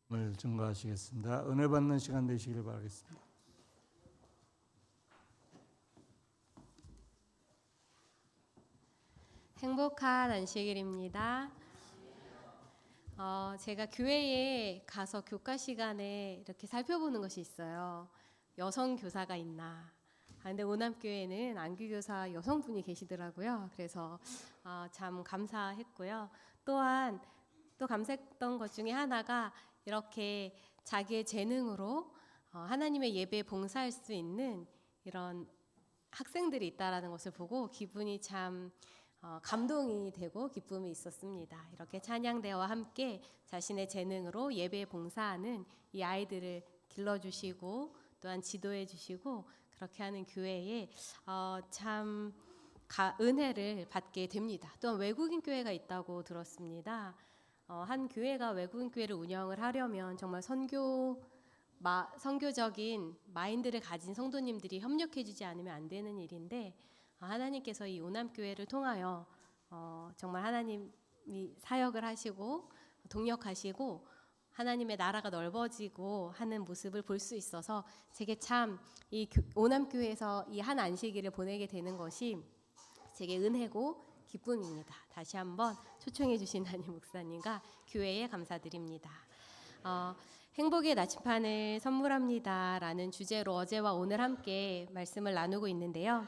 증거하시겠습니다. 은혜 받는 시간 되시기를 바라겠습니다. 행복한 안식일입니다. 제가 교회에 가서 교과 시간에 이렇게 살펴보는 것이 있어요. 여성 교사가 있나? 근데 오남교회는 안규교사 여성분이 계시더라고요. 그래서 참 감사했고요. 또한 또 감사했던 것 중에 하나가 이렇게 자기의 재능으로 하나님의 예배에 봉사할 수 있는 이런 학생들이 있다라는 것을 보고 기분이 참 감동이 되고 기쁨이 있었습니다. 이렇게 찬양대와 함께 자신의 재능으로 예배에 봉사하는 이 아이들을 길러주시고 또한 지도해 주시고 그렇게 하는 교회에 참 은혜를 받게 됩니다. 또한 외국인 교회가 있다고 들었습니다. 한 교회가 외국인 교회를 운영을 하려면 정말 선교적인 마인드를 가진 성도님들이 협력해주지 않으면 안 되는 일인데 하나님께서 이 오남교회를 통하여 정말 하나님이 사역을 하시고 동력하시고 하나님의 나라가 넓어지고 하는 모습을 볼 수 있어서 제게 참 이 오남교회에서 이 한 안식일을 보내게 되는 것이 제게 은혜고 기쁨입니다. 다시 한번 초청해 주신 담임 목사님과 교회에 감사드립니다. 행복의 나침판을 선물합니다 라는 주제로 어제와 오늘 함께 말씀을 나누고 있는데요.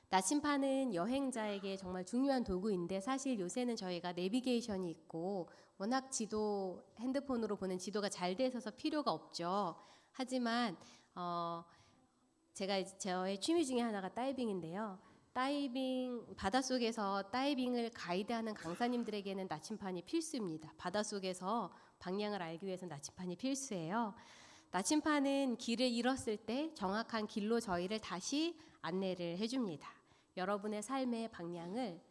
나침판은 여행자에게 정말 중요한 도구인데 사실 요새는 저희가 내비게이션이 있고 워낙 핸드폰으로 보는 지도가 잘 돼 있어서 필요가 없죠. 하지만 제가 저의 취미 중에 하나가 다이빙인데요. 바닷속에서 다이빙을 가이드하는 강사님들에게는 나침판이 필수입니다. 바닷속에서 방향을 알기 위해서 나침판이 필수예요. 나침판은 길을 잃었을 때 정확한 길로 저희를 다시 안내를 해줍니다. 여러분의 삶의 방향을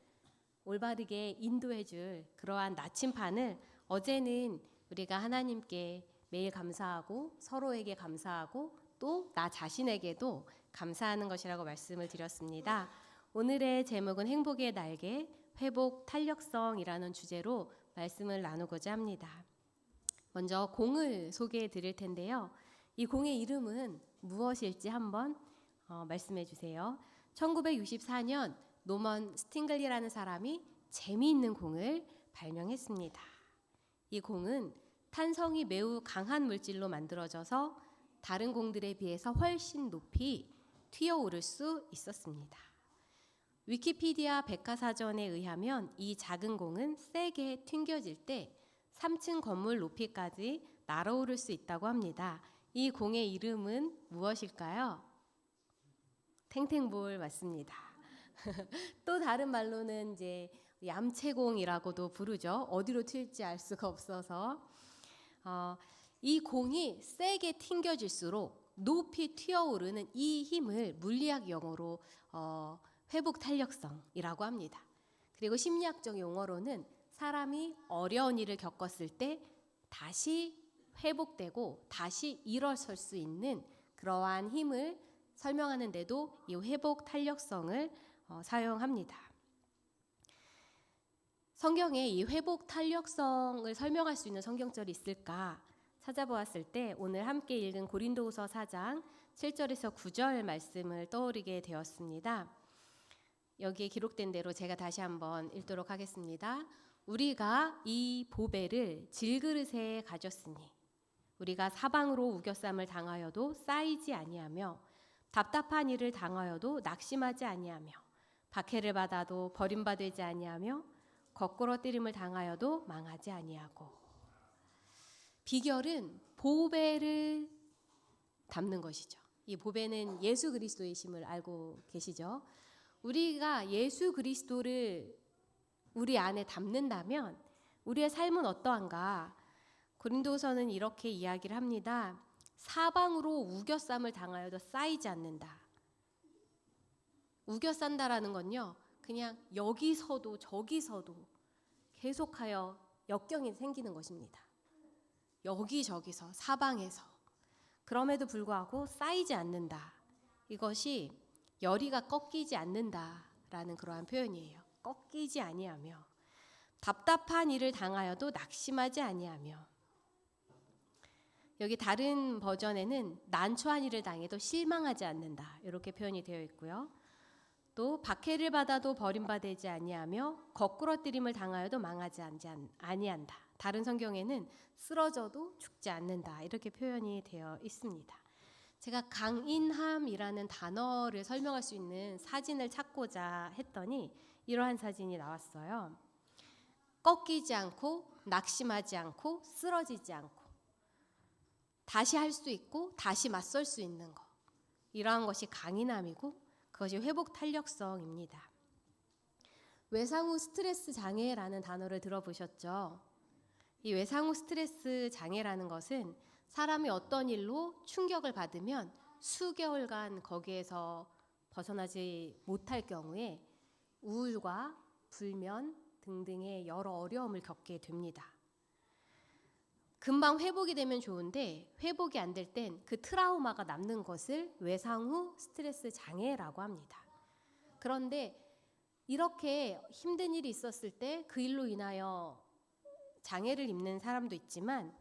올바르게 인도해줄 그러한 나침판을 어제는 우리가 하나님께 매일 감사하고 서로에게 감사하고 또 나 자신에게도 감사하는 것이라고 말씀을 드렸습니다. 오늘의 제목은 행복의 날개, 회복 탄력성이라는 주제로 말씀을 나누고자 합니다. 먼저 공을 소개해 드릴 텐데요. 이 공의 이름은 무엇일지 한번 말씀해 주세요. 1964년 노먼 스팅글리라는 사람이 재미있는 공을 발명했습니다. 이 공은 탄성이 매우 강한 물질로 만들어져서 다른 공들에 비해서 훨씬 높이 튀어오를 수 있었습니다. 위키피디아 백과사전에 의하면 이 작은 공은 세게 튕겨질 때 3층 건물 높이까지 날아오를 수 있다고 합니다. 이 공의 이름은 무엇일까요? 탱탱볼 맞습니다. 또 다른 말로는 이제 얌체공이라고도 부르죠. 어디로 튈지 알 수가 없어서 이 공이 세게 튕겨질수록 높이 튀어오르는 이 힘을 물리학 용어로 회복 탄력성이라고 합니다. 그리고 심리학적 용어로는 사람이 어려운 일을 겪었을 때 다시 회복되고 다시 일어설 수 있는 그러한 힘을 설명하는 데도 이 회복 탄력성을 사용합니다. 성경에 이 회복 탄력성을 설명할 수 있는 성경절이 있을까 찾아보았을 때 오늘 함께 읽은 고린도후서 4장 7절에서 9절 말씀을 떠올리게 되었습니다. 여기에 기록된 대로 제가 다시 한번 읽도록 하겠습니다. 우리가 이 보배를 질그릇에 가졌으니 우리가 사방으로 우겨쌈을 당하여도 쌓이지 아니하며 답답한 일을 당하여도 낙심하지 아니하며 박해를 받아도 버림받지 아니하며 거꾸러뜨림을 당하여도 망하지 아니하고. 비결은 보배를 담는 것이죠. 이 보배는 예수 그리스도이심을 알고 계시죠? 우리가 예수 그리스도를 우리 안에 담는다면 우리의 삶은 어떠한가? 고린도서는 이렇게 이야기를 합니다. 사방으로 우겨쌈을 당하여도 쌓이지 않는다. 우겨싼다라는 건요, 그냥 여기서도 저기서도 계속하여 역경이 생기는 것입니다. 여기저기서 사방에서. 그럼에도 불구하고 쌓이지 않는다. 이것이 열이가 꺾이지 않는다라는 그러한 표현이에요. 꺾이지 아니하며 답답한 일을 당하여도 낙심하지 아니하며 여기 다른 버전에는 난처한 일을 당해도 실망하지 않는다 이렇게 표현이 되어 있고요. 또 박해를 받아도 버림받지 아니하며 거꾸러뜨림을 당하여도 망하지 아니한다. 다른 성경에는 쓰러져도 죽지 않는다 이렇게 표현이 되어 있습니다. 제가 강인함이라는 단어를 설명할 수 있는 사진을 찾고자 했더니 이러한 사진이 나왔어요. 꺾이지 않고 낙심하지 않고 쓰러지지 않고 다시 할 수 있고 다시 맞설 수 있는 것, 이러한 것이 강인함이고 그것이 회복 탄력성입니다. 외상 후 스트레스 장애라는 단어를 들어보셨죠? 이 외상 후 스트레스 장애라는 것은 사람이 어떤 일로 충격을 받으면 수개월간 거기에서 벗어나지 못할 경우에 우울과 불면 등등의 여러 어려움을 겪게 됩니다. 금방 회복이 되면 좋은데 회복이 안 될 땐 그 트라우마가 남는 것을 외상 후 스트레스 장애라고 합니다. 그런데 이렇게 힘든 일이 있었을 때 그 일로 인하여 장애를 입는 사람도 있지만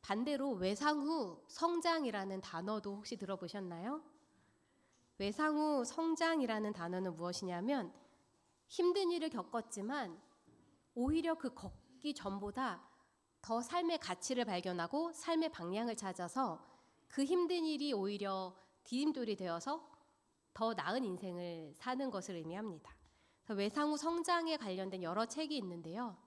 반대로 외상 후 성장이라는 단어도 혹시 들어보셨나요? 외상 후 성장이라는 단어는 무엇이냐면 힘든 일을 겪었지만 오히려 그 겪기 전보다 더 삶의 가치를 발견하고 삶의 방향을 찾아서 그 힘든 일이 오히려 디딤돌이 되어서 더 나은 인생을 사는 것을 의미합니다. 그래서 외상 후 성장에 관련된 여러 책이 있는데요.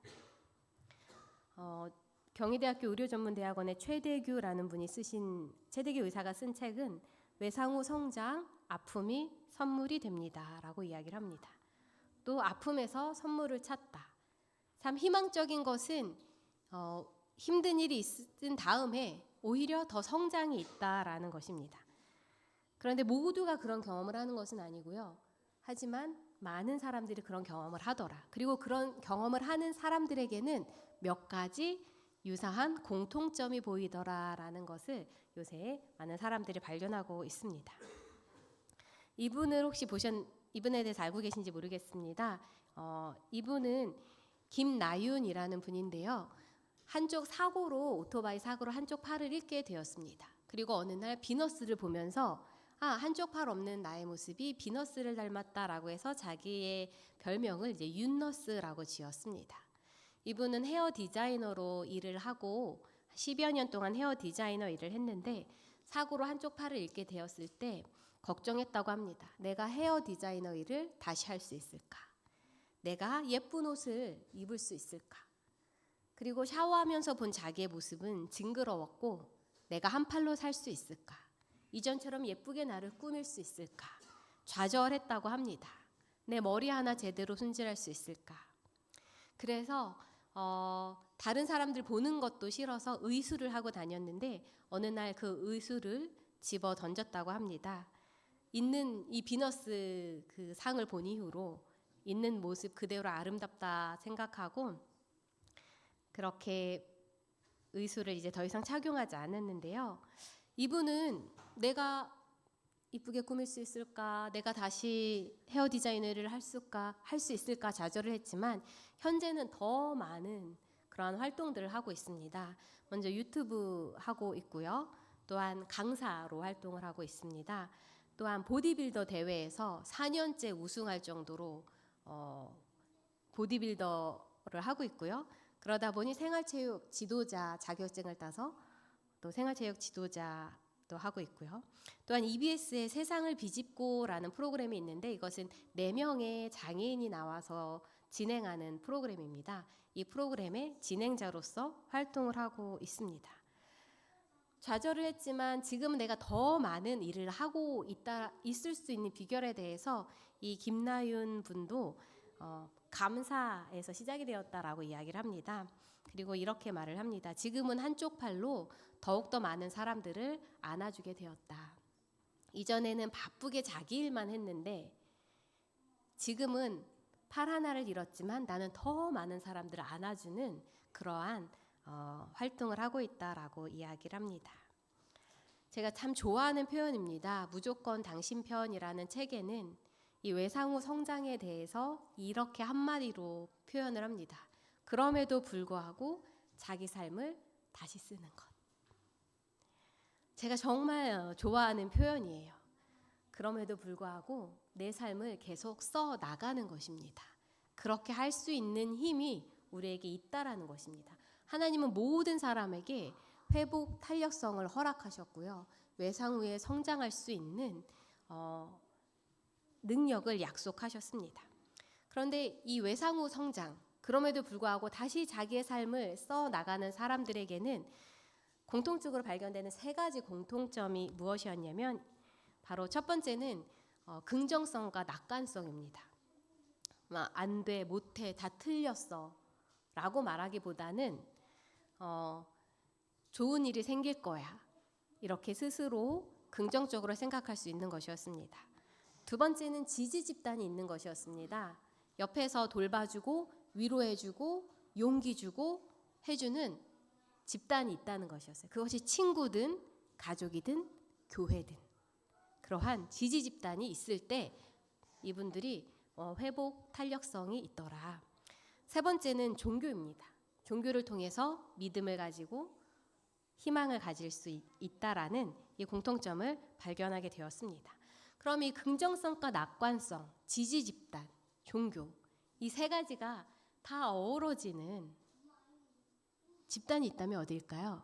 경희대학교 의료전문대학원의 최대규라는 분이 쓰신 최대규 의사가 쓴 책은 외상 후 성장, 아픔이 선물이 됩니다라고 이야기를 합니다. 또 아픔에서 선물을 찾다. 참 희망적인 것은 힘든 일이 있은 다음에 오히려 더 성장이 있다라는 것입니다. 그런데 모두가 그런 경험을 하는 것은 아니고요. 하지만 많은 사람들이 그런 경험을 하더라. 그리고 그런 경험을 하는 사람들에게는 몇 가지 유사한 공통점이 보이더라라는 것을 요새 많은 사람들이 발견하고 있습니다. 이분을 혹시 이분에 대해서 알고 계신지 모르겠습니다. 이분은 김나윤이라는 분인데요. 오토바이 사고로 한쪽 팔을 잃게 되었습니다. 그리고 어느 날 비너스를 보면서 한쪽 팔 없는 나의 모습이 비너스를 닮았다라고 해서 자기의 별명을 이제 윤너스라고 지었습니다. 이분은 헤어 디자이너로 일을 하고 10여 년 동안 헤어 디자이너 일을 했는데 사고로 한쪽 팔을 잃게 되었을 때 걱정했다고 합니다. 내가 헤어 디자이너 일을 다시 할 수 있을까? 내가 예쁜 옷을 입을 수 있을까? 그리고 샤워하면서 본 자기의 모습은 징그러웠고 내가 한 팔로 살 수 있을까? 이전처럼 예쁘게 나를 꾸밀 수 있을까? 좌절했다고 합니다. 내 머리 하나 제대로 손질할 수 있을까? 그래서 다른 사람들 보는 것도 싫어서 의수를 하고 다녔는데 어느 날 그 의수를 집어 던졌다고 합니다. 있는 이 비너스 그 상을 본 이후로 있는 모습 그대로 아름답다 생각하고 그렇게 의수를 이제 더 이상 착용하지 않았는데요. 이분은 내가 이쁘게 꾸밀 수 있을까? 내가 다시 헤어 디자이너를 할 수 있을까? 좌절을 했지만 현재는 더 많은 그러한 활동들을 하고 있습니다. 먼저 유튜브 하고 있고요. 또한 강사로 활동을 하고 있습니다. 또한 보디빌더 대회에서 4년째 우승할 정도로 보디빌더를 하고 있고요. 그러다 보니 생활체육 지도자 자격증을 따서 또 생활체육 지도자도 하고 있고요. 또한 EBS의 세상을 비집고라는 프로그램이 있는데 이것은 4명의 장애인이 나와서 진행하는 프로그램입니다. 이 프로그램의 진행자로서 활동을 하고 있습니다. 좌절을 했지만 지금 내가 더 많은 일을 하고 있을 수 있는 비결에 대해서 이 김나윤 분도 감사에서 시작이 되었다라고 이야기를 합니다. 그리고 이렇게 말을 합니다. 지금은 한쪽 팔로 더욱더 많은 사람들을 안아주게 되었다. 이전에는 바쁘게 자기 일만 했는데 지금은 팔 하나를 잃었지만 나는 더 많은 사람들을 안아주는 그러한 활동을 하고 있다라고 이야기를 합니다. 제가 참 좋아하는 표현입니다. 무조건 당신 편이라는 책에는 이 외상 후 성장에 대해서 이렇게 한마디로 표현을 합니다. 그럼에도 불구하고 자기 삶을 다시 쓰는 것. 제가 정말 좋아하는 표현이에요. 그럼에도 불구하고 내 삶을 계속 써 나가는 것입니다. 그렇게 할 수 있는 힘이 우리에게 있다라는 것입니다. 하나님은 모든 사람에게 회복 탄력성을 허락하셨고요. 외상 후에 성장할 수 있는 능력을 약속하셨습니다. 그런데 이 외상 후 성장, 그럼에도 불구하고 다시 자기의 삶을 써 나가는 사람들에게는 공통적으로 발견되는 세 가지 공통점이 무엇이었냐면 바로 첫 번째는 긍정성과 낙관성입니다. 안 돼, 못해, 다 틀렸어 라고 말하기보다는 좋은 일이 생길 거야 이렇게 스스로 긍정적으로 생각할 수 있는 것이었습니다. 두 번째는 지지 집단이 있는 것이었습니다. 옆에서 돌봐주고 위로해주고 용기 주고 해주는 집단이 있다는 것이었어요. 그것이 친구든 가족이든 교회든 그러한 지지 집단이 있을 때 이분들이 회복 탄력성이 있더라. 세 번째는 종교입니다. 종교를 통해서 믿음을 가지고 희망을 가질 수 있다라는 이 공통점을 발견하게 되었습니다. 그럼 이 긍정성과 낙관성, 지지 집단, 종교 이 세 가지가 다 어우러지는 집단이 있다면 어디일까요?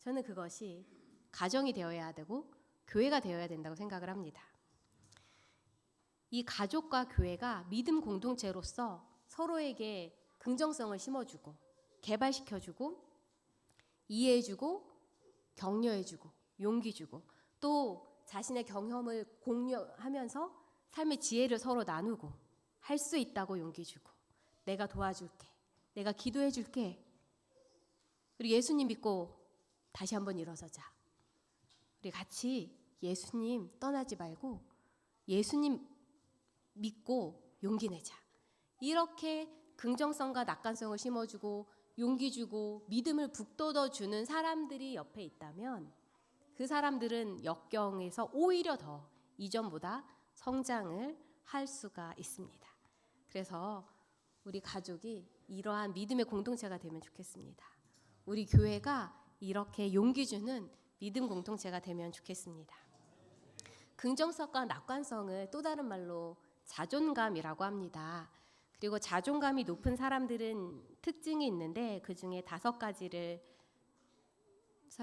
저는 그것이 가정이 되어야 되고 교회가 되어야 된다고 생각을 합니다. 이 가족과 교회가 믿음 공동체로서 서로에게 긍정성을 심어주고 개발시켜주고 이해해주고 격려해주고 용기주고 또 자신의 경험을 공유하면서 삶의 지혜를 서로 나누고 할 수 있다고 용기주고 내가 도와줄게, 내가 기도해줄게, 우리 예수님 믿고 다시 한번 일어서자, 우리 같이 예수님 떠나지 말고 예수님 믿고 용기 내자, 이렇게 긍정성과 낙관성을 심어주고 용기 주고 믿음을 북돋워주는 사람들이 옆에 있다면 그 사람들은 역경에서 오히려 더 이전보다 성장을 할 수가 있습니다. 그래서 우리 가족이 이러한 믿음의 공동체가 되면 좋겠습니다. 우리 교회가 이렇게 용기 주는 믿음 공동체가 되면 좋겠습니다. 긍정성과 낙관성을 또 다른 말로 자존감이라고 합니다. 그리고 자존감이 높은 사람들은 특징이 있는데 그 중에 5가지를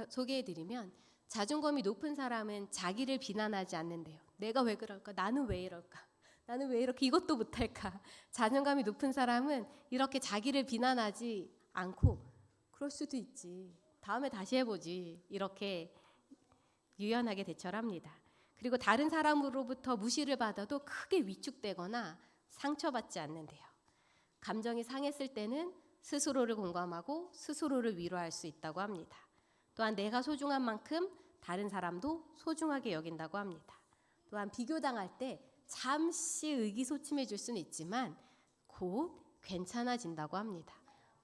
소개해드리면 자존감이 높은 사람은 자기를 비난하지 않는데요. 내가 왜 그럴까? 나는 왜 이럴까? 나는 왜 이렇게 이것도 못할까? 자존감이 높은 사람은 이렇게 자기를 비난하지 않고 그럴 수도 있지, 다음에 다시 해보지, 이렇게 유연하게 대처를 합니다. 그리고 다른 사람으로부터 무시를 받아도 크게 위축되거나 상처받지 않는데요. 감정이 상했을 때는 스스로를 공감하고 스스로를 위로할 수 있다고 합니다. 또한 내가 소중한 만큼 다른 사람도 소중하게 여긴다고 합니다. 또한 비교당할 때 잠시 의기소침해 줄 수는 있지만 곧 괜찮아진다고 합니다.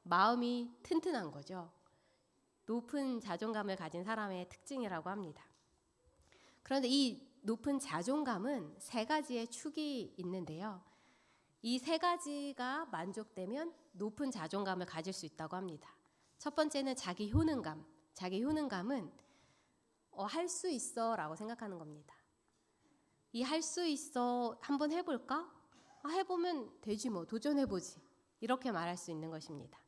마음이 튼튼한 거죠. 높은 자존감을 가진 사람의 특징이라고 합니다. 그런데 이 높은 자존감은 3가지의 축이 있는데요. 이 3가지가 만족되면 높은 자존감을 가질 수 있다고 합니다. 첫 번째는 자기 효능감. 자기 효능감은 할 수 있어 라고 생각하는 겁니다. 이 할 수 있어 한번 해볼까? 해보면 되지 뭐, 도전해보지, 이렇게 말할 수 있는 것입니다.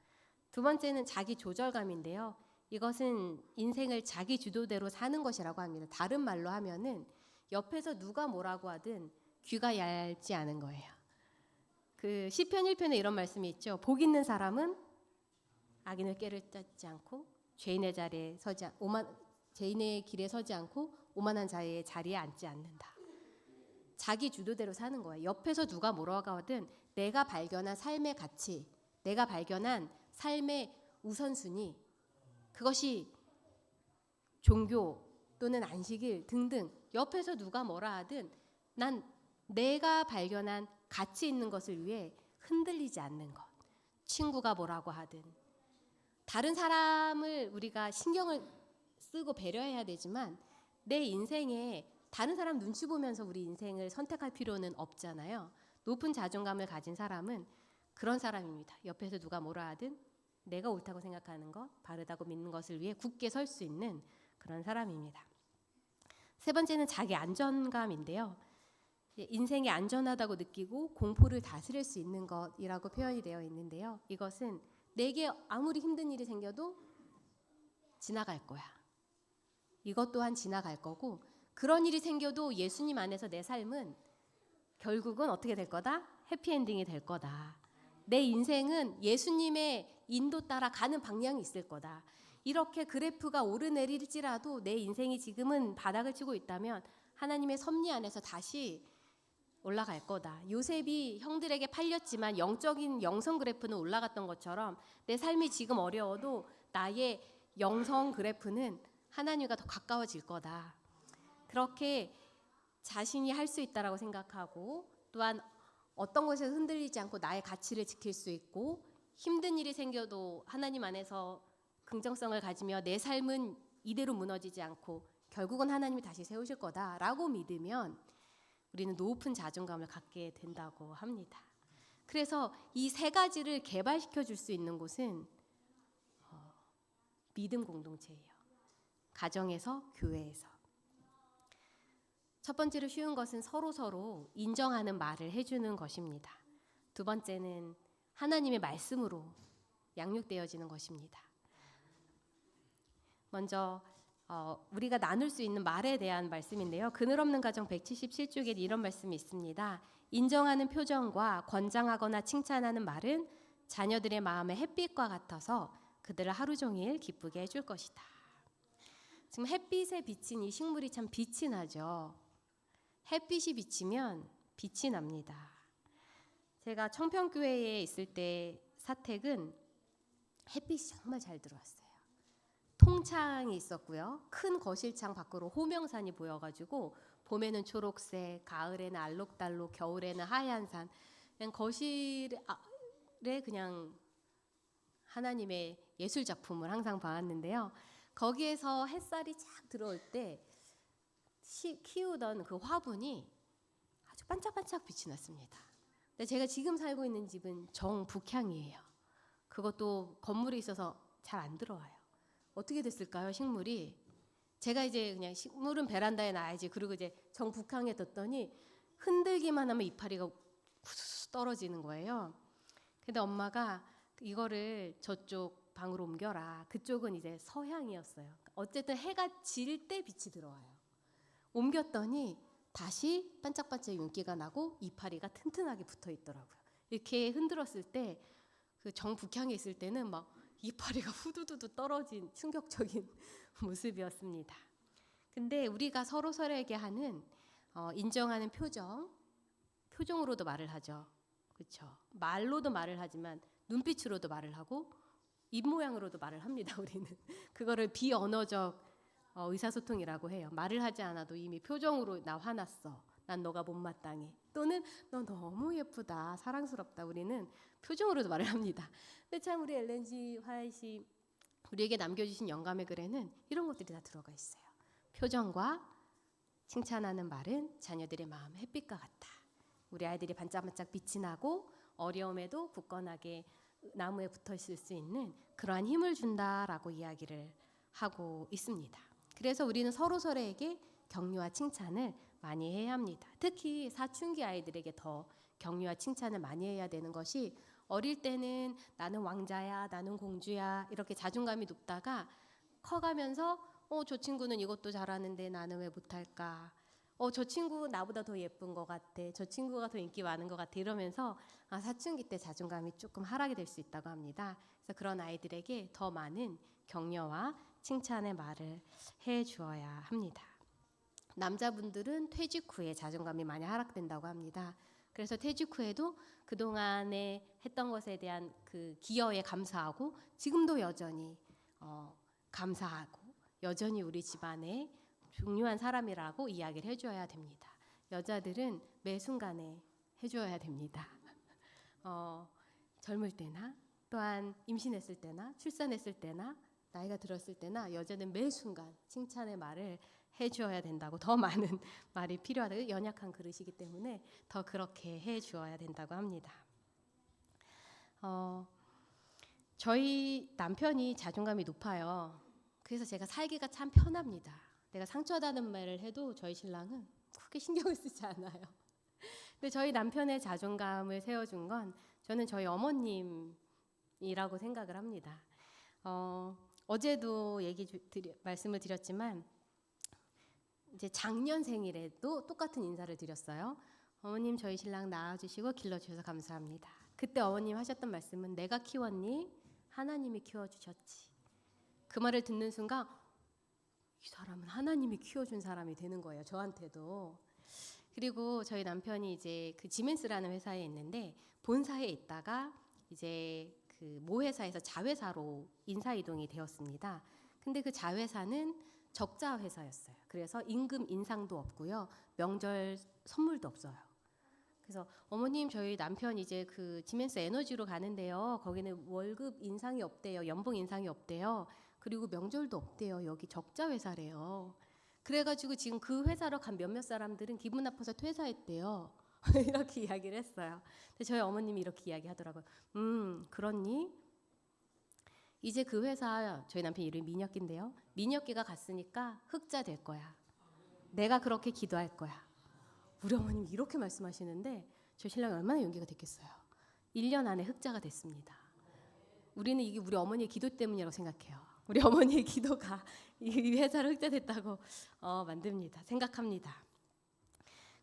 두 번째는 자기 조절감인데요. 이것은 인생을 자기 주도대로 사는 것이라고 합니다. 다른 말로 하면은 옆에서 누가 뭐라고 하든 귀가 얇지 않은 거예요. 그 시편 1편에 이런 말씀이 있죠. 복 있는 사람은 악인의 꾀를 쫓지 않고 죄인의 길에 서지 않고 오만한 자의 자리에 앉지 않는다. 자기 주도대로 사는 거예요. 옆에서 누가 뭐라고 하든 내가 발견한 삶의 가치, 내가 발견한 삶의 우선순위, 그것이 종교 또는 안식일 등등 옆에서 누가 뭐라 하든 난 내가 발견한 가치 있는 것을 위해 흔들리지 않는 것. 친구가 뭐라고 하든 다른 사람을 우리가 신경을 쓰고 배려해야 되지만 내 인생에 다른 사람 눈치 보면서 우리 인생을 선택할 필요는 없잖아요. 높은 자존감을 가진 사람은 그런 사람입니다. 옆에서 누가 뭐라 하든 내가 옳다고 생각하는 것, 바르다고 믿는 것을 위해 굳게 설 수 있는 그런 사람입니다. 세 번째는 자기 안전감인데요. 인생이 안전하다고 느끼고 공포를 다스릴 수 있는 것이라고 표현이 되어 있는데요. 이것은 내게 아무리 힘든 일이 생겨도 지나갈 거야. 이것 또한 지나갈 거고, 그런 일이 생겨도 예수님 안에서 내 삶은 결국은 어떻게 될 거다? 해피엔딩이 될 거다. 내 인생은 예수님의 인도 따라 가는 방향이 있을 거다. 이렇게 그래프가 오르내릴지라도 내 인생이 지금은 바닥을 치고 있다면 하나님의 섭리 안에서 다시 올라갈 거다. 요셉이 형들에게 팔렸지만 영적인 영성 그래프는 올라갔던 것처럼 내 삶이 지금 어려워도 나의 영성 그래프는 하나님과 더 가까워질 거다. 그렇게 자신이 할 수 있다라고 생각하고, 또한 어떤 것에서 흔들리지 않고 나의 가치를 지킬 수 있고, 힘든 일이 생겨도 하나님 안에서 긍정성을 가지며 내 삶은 이대로 무너지지 않고 결국은 하나님이 다시 세우실 거다라고 믿으면 우리는 높은 자존감을 갖게 된다고 합니다. 그래서 이 세 가지를 개발시켜 줄 수 있는 곳은 믿음 공동체예요. 가정에서, 교회에서. 첫 번째로 쉬운 것은 서로 인정하는 말을 해주는 것입니다. 두 번째는 하나님의 말씀으로 양육되어지는 것입니다. 먼저 우리가 나눌 수 있는 말에 대한 말씀인데요. 그늘없는 가정 177쪽에 이런 말씀이 있습니다. 인정하는 표정과 권장하거나 칭찬하는 말은 자녀들의 마음의 햇빛과 같아서 그들을 하루 종일 기쁘게 해줄 것이다. 지금 햇빛에 비친 이 식물이 참 빛이 나죠. 햇빛이 비치면 빛이 납니다. 제가 청평교회에 있을 때 사택은 햇빛이 정말 잘 들어왔어요. 통창이 있었고요. 큰 거실창 밖으로 호명산이 보여가지고 봄에는 초록색, 가을에는 알록달록, 겨울에는 하얀 산. 그냥 거실에 그냥 하나님의 예술 작품을 항상 봐왔는데요. 거기에서 햇살이 쫙 들어올 때 키우던 그 화분이 아주 반짝반짝 빛이 났습니다. 근데 제가 지금 살고 있는 집은 정북향이에요. 그것도 건물이 있어서 잘 안 들어와요. 어떻게 됐을까요, 식물이? 제가 이제 그냥 식물은 베란다에 놔야지. 그리고 이제 정북향에 뒀더니 흔들기만 하면 이파리가 후수 떨어지는 거예요. 근데 엄마가 이거를 저쪽 방으로 옮겨라. 그쪽은 이제 서향이었어요. 어쨌든 해가 질 때 빛이 들어와요. 옮겼더니 다시 반짝반짝 윤기가 나고 이파리가 튼튼하게 붙어 있더라고요. 이렇게 흔들었을 때 그 정북향에 있을 때는 막 이파리가 후두두두 떨어진 충격적인 모습이었습니다. 근데 우리가 서로에게 하는 인정하는 표정으로도 말을 하죠. 그렇죠? 말로도 말을 하지만 눈빛으로도 말을 하고 입 모양으로도 말을 합니다. 우리는 그거를 비언어적 의사소통이라고 해요. 말을 하지 않아도 이미 표정으로 나 화났어. 난 너가 못마땅해. 또는 너 너무 예쁘다. 사랑스럽다. 우리는 표정으로도 말을 합니다. 근데 참 우리 엘렌 G 화이트이 우리에게 남겨주신 영감의 글에는 이런 것들이 다 들어가 있어요. 표정과 칭찬하는 말은 자녀들의 마음 햇빛과 같다. 우리 아이들이 반짝반짝 빛이 나고 어려움에도 굳건하게 나무에 붙어 있을 수 있는 그러한 힘을 준다라고 이야기를 하고 있습니다. 그래서 우리는 서로에게 격려와 칭찬을 많이 해야 합니다. 특히 사춘기 아이들에게 더 격려와 칭찬을 많이 해야 되는 것이, 어릴 때는 나는 왕자야, 나는 공주야 이렇게 자존감이 높다가 커가면서 저 친구는 이것도 잘하는데 나는 왜 못할까? 저 친구 나보다 더 예쁜 것 같아. 저 친구가 더 인기 많은 것 같아. 이러면서 사춘기 때 자존감이 조금 하락이 될 수 있다고 합니다. 그래서 그런 아이들에게 더 많은 격려와 칭찬의 말을 해주어야 합니다. 남자분들은 퇴직 후에 자존감이 많이 하락된다고 합니다. 그래서 퇴직 후에도 그동안에 했던 것에 대한 그 기여에 감사하고 지금도 여전히 감사하고 여전히 우리 집안에 중요한 사람이라고 이야기를 해줘야 됩니다. 여자들은 매 순간에 해줘야 됩니다. 젊을 때나 또한 임신했을 때나 출산했을 때나 나이가 들었을 때나 여자는 매 순간 칭찬의 말을 해주어야 된다고, 더 많은 말이 필요하다. 연약한 그릇이기 때문에 더 그렇게 해주어야 된다고 합니다. 저희 남편이 자존감이 높아요. 그래서 제가 살기가 참 편합니다. 내가 상처다는 말을 해도 저희 신랑은 크게 신경을 쓰지 않아요. 근데 저희 남편의 자존감을 세워준 건 저는 저희 어머님이라고 생각을 합니다. 어제도 말씀을 드렸지만 이제 작년 생일에도 똑같은 인사를 드렸어요. 어머님 저희 신랑 낳아주시고 길러주셔서 감사합니다. 그때 어머님 하셨던 말씀은 내가 키웠니? 하나님이 키워주셨지. 그 말을 듣는 순간 이 사람은 하나님이 키워준 사람이 되는 거예요. 저한테도. 그리고 저희 남편이 이제 그 지멘스라는 회사에 있는데 본사에 있다가 이제 그 모 회사에서 자회사로 인사 이동이 되었습니다. 근데 그 자회사는 적자 회사였어요. 그래서 임금 인상도 없고요. 명절 선물도 없어요. 그래서 어머님 저희 남편 이제 그 지멘스 에너지로 가는데요. 거기는 월급 인상이 없대요. 연봉 인상이 없대요. 그리고 명절도 없대요. 여기 적자 회사래요. 그래가지고 지금 그 회사로 간 몇몇 사람들은 기분 나빠서 퇴사했대요. 이렇게 이야기를 했어요. 근데 저희 어머님이 이렇게 이야기하더라고요. 그렇니? 이제 그 회사 저희 남편 이름이 민혁기인데요. 민혁기가 갔으니까 흑자 될 거야. 내가 그렇게 기도할 거야. 우리 어머님이 이렇게 말씀하시는데 저 신랑이 얼마나 용기가 됐겠어요. 1년 안에 흑자가 됐습니다. 우리는 이게 우리 어머니의 기도 때문이라고 생각해요. 우리 어머니의 기도가 이 회사를 흑자 됐다고 만듭니다. 생각합니다.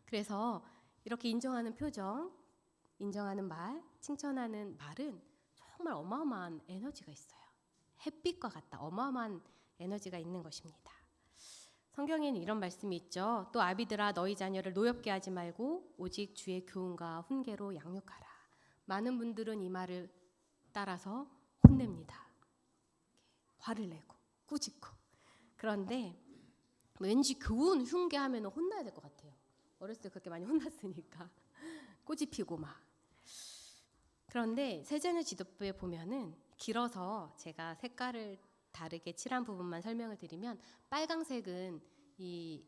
그래서 이렇게 인정하는 표정, 인정하는 말, 칭찬하는 말은 정말 어마어마한 에너지가 있어요. 햇빛과 같다. 어마어마한 에너지가 있는 것입니다. 성경에는 이런 말씀이 있죠. 또 아비들아 너희 자녀를 노엽게 하지 말고 오직 주의 교훈과 훈계로 양육하라. 많은 분들은 이 말을 따라서 혼냅니다. 화를 내고 꾸짖고. 그런데 왠지 교훈, 훈계하면 혼나야 될 것 같아요. 어렸을 때 그렇게 많이 혼났으니까 꼬집히고 막. 그런데 세자녀 지도부에 보면은 길어서 제가 색깔을 다르게 칠한 부분만 설명을 드리면 빨강색은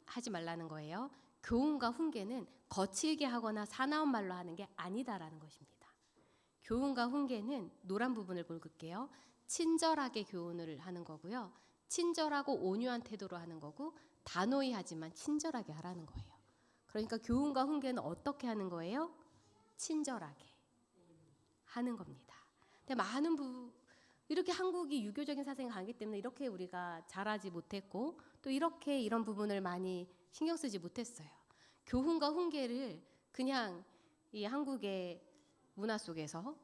하지 말라는 거예요. 교훈과 훈계는 거칠게 하거나 사나운 말로 하는 게 아니다라는 것입니다. 교훈과 훈계는 노란 부분을 긁을게요. 친절하게 교훈을 하는 거고요. 친절하고 온유한 태도로 하는 거고 단호히 하지만 친절하게 하라는 거예요. 그러니까 교훈과 훈계는 어떻게 하는 거예요? 친절하게 하는 겁니다. 근데 이렇게 한국이 유교적인 사상이 강하기 때문에 이렇게 우리가 잘하지 못했고 또 이렇게 이런 부분을 많이 신경 쓰지 못했어요. 교훈과 훈계를 그냥 이 한국의 문화 속에서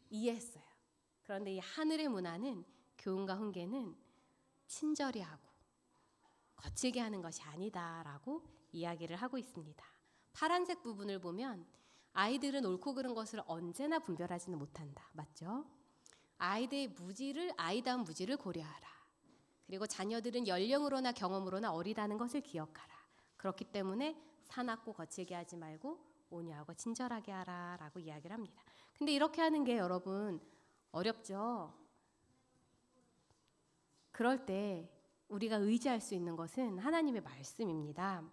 이해했어요. 그런데 이 하늘의 문화는 교훈과 훈계는 친절히 하고 거칠게 하는 것이 아니다라고 이야기를 하고 있습니다. 파란색 부분을 보면 아이들은 옳고 그른 것을 언제나 분별하지는 못한다. 맞죠? 아이다운 무지를 고려하라. 그리고 자녀들은 연령으로나 경험으로나 어리다는 것을 기억하라. 그렇기 때문에 사납고 거칠게 하지 말고 온유하고 친절하게 하라라고 이야기를 합니다. 근데 이렇게 하는 게 여러분 어렵죠? 그럴 때 우리가 의지할 수 있는 것은 하나님의 말씀입니다.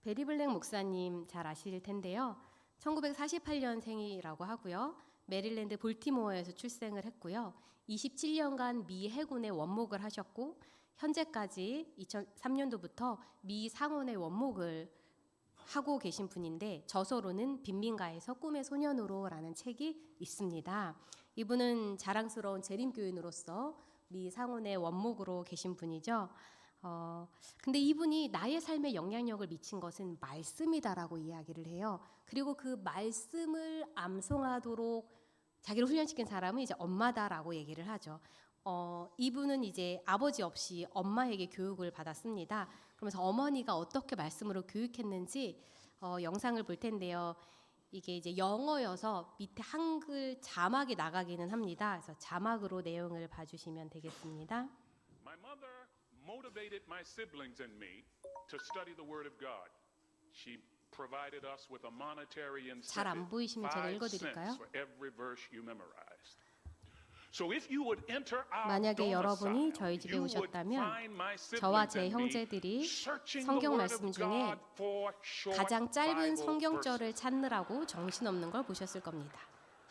베리 블랙 목사님 잘 아실 텐데요. 1948년생이라고 하고요. 메릴랜드 볼티모어에서 출생을 했고요. 27년간 미 해군의 원목을 하셨고 현재까지 2003년도부터 미 상원의 원목을 하고 계신 분인데 저서로는 빈민가에서 꿈의 소년으로라는 책이 있습니다. 이분은 자랑스러운 재림교인으로서 미 상원의 원목으로 계신 분이죠. 근데 이분이 나의 삶에 영향력을 미친 것은 말씀이다라고 이야기를 해요. 그리고 그 말씀을 암송하도록 자기를 훈련시킨 사람은 이제 엄마다라고 얘기를 하죠. 이분은 이제 아버지 없이 엄마에게 교육을 받았습니다. 그러면서 어머니가 어떻게 말씀으로 교육했는지 영상을 볼 텐데요. 이게 이제 영어여서 밑에 한글 자막이 나가기는 합니다. 그래서 자막으로 내용을 봐주시면 되겠습니다. My mother motivated my siblings and me to study the Word of God. She provided us with a monetary 잘 안 incentive, 보이시면 제가 5 읽어드릴까요? cents for every verse you memorized. So if you would enter our 만약에 여러분이 domicile, 저희 집에 you would 오셨다면 find my 저와 siblings 제 and me 형제들이 searching the 성경 Word 말씀 of 중에 God for short 가장 짧은 Bible 성경절을 verses. 찾느라고 정신없는 걸 보셨을 겁니다.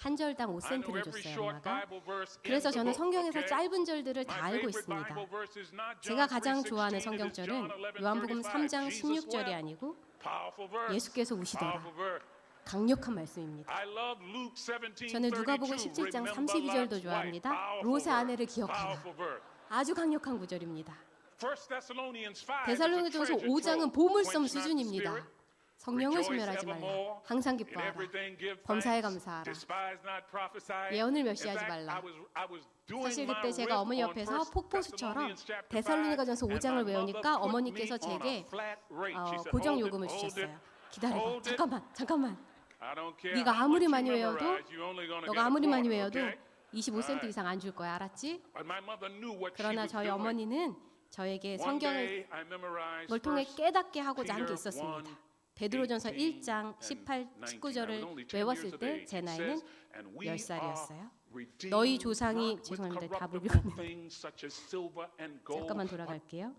한 절당 I know 5센트를 every 줬어요, short 엄마가. Bible verse in 그래서 the 저는 book, 성경에서 okay? 짧은 절들을 다 My 알고 favorite 있습니다. Bible verse is not John 제가 가장 3:16, 좋아하는 it is 성경절은 John 요한복음 11:35. 3장 Jesus 16절이 wept. 아니고 Powerful verse. 예수께서 우시더라. Powerful verse. 강력한 말씀입니다. I love Luke 17:32. 저는 누가복음 17장 Remember 32절도 Lot's wife. 좋아합니다. Powerful 롯의 verse. 아내를 기억하라. Powerful verse. 아주 강력한 구절입니다. 1 Thessalonians 5 is a 데살로니가전서 treasure 5장은 trove. 보물섬 Quench not the 수준입니다. spirit. 성령을 Rejoice 소멸하지 말라. evermore. 항상 In 기뻐하라. everything give 범사에 thanks. 감사하라. Despise not prophesying. 예언을 In 멸시하지 fact, 말라. I was doing 사실 my 그때 제가 riff 어머니 on 옆에서 1 폭포수처럼 Thessalonians chapter 5, 데살로니가전서 and 5장을 my 외우니까 mother put 어머니께서 me on a 제게 flat rate. She said, 고정 "Hold it, 요금을 hold it, 주셨어요. 기다려봐. hold it." 잠깐만. I don't care 네가 how 아무리 much 많이 you 외워도 memorize, you're only gonna get 너가 a 아무리 많이 quarter, 외워도 okay? 25센트 이상 안 줄 거야. 알았지? But my mother knew what she 그러나 was 저희 doing. 어머니는 저에게 One 성경을 day I memorized 뭘 통해 1 깨닫게 하고자 한 게 Peter 있었습니다. 1, 베드로전서 18 1장 and 18, 19. I was 19절을 only 10 외웠을 years of 때 age. 제 It 나이는 says, "And we 10살이었어요. are redeemed 너희 조상이 not with 죄송합니다. 답을 corruptible 읽었는데. things such as silver and gold." 잠깐만 돌아갈게요.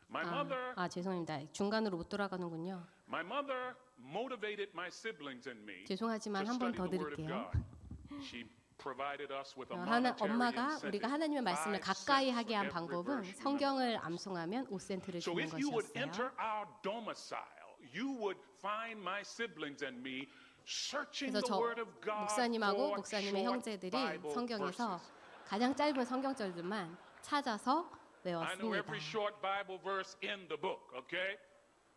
My mother 죄송합니다. 중간으로 못 돌아가는군요. My mother motivated my siblings and me 죄송하지만 to 한 번 study 더 the word of 드릴게요. God. She provided us with a monetary 엄마가 incentive. 우리가 하나님의 말씀을 5 가까이 cents 하게 한 for every 방법은 verse you 성경을 암송하면 5센트를 So 주는 if you would 것이었어요. enter our domicile, you would find my siblings and me searching 그래서 the 저 word of God 목사님하고 for 목사님의 short 형제들이 Bible 성경에서 verses. 가장 짧은 성경절들만 찾아서 I know 외웠습니다. every short Bible verse in the book, okay?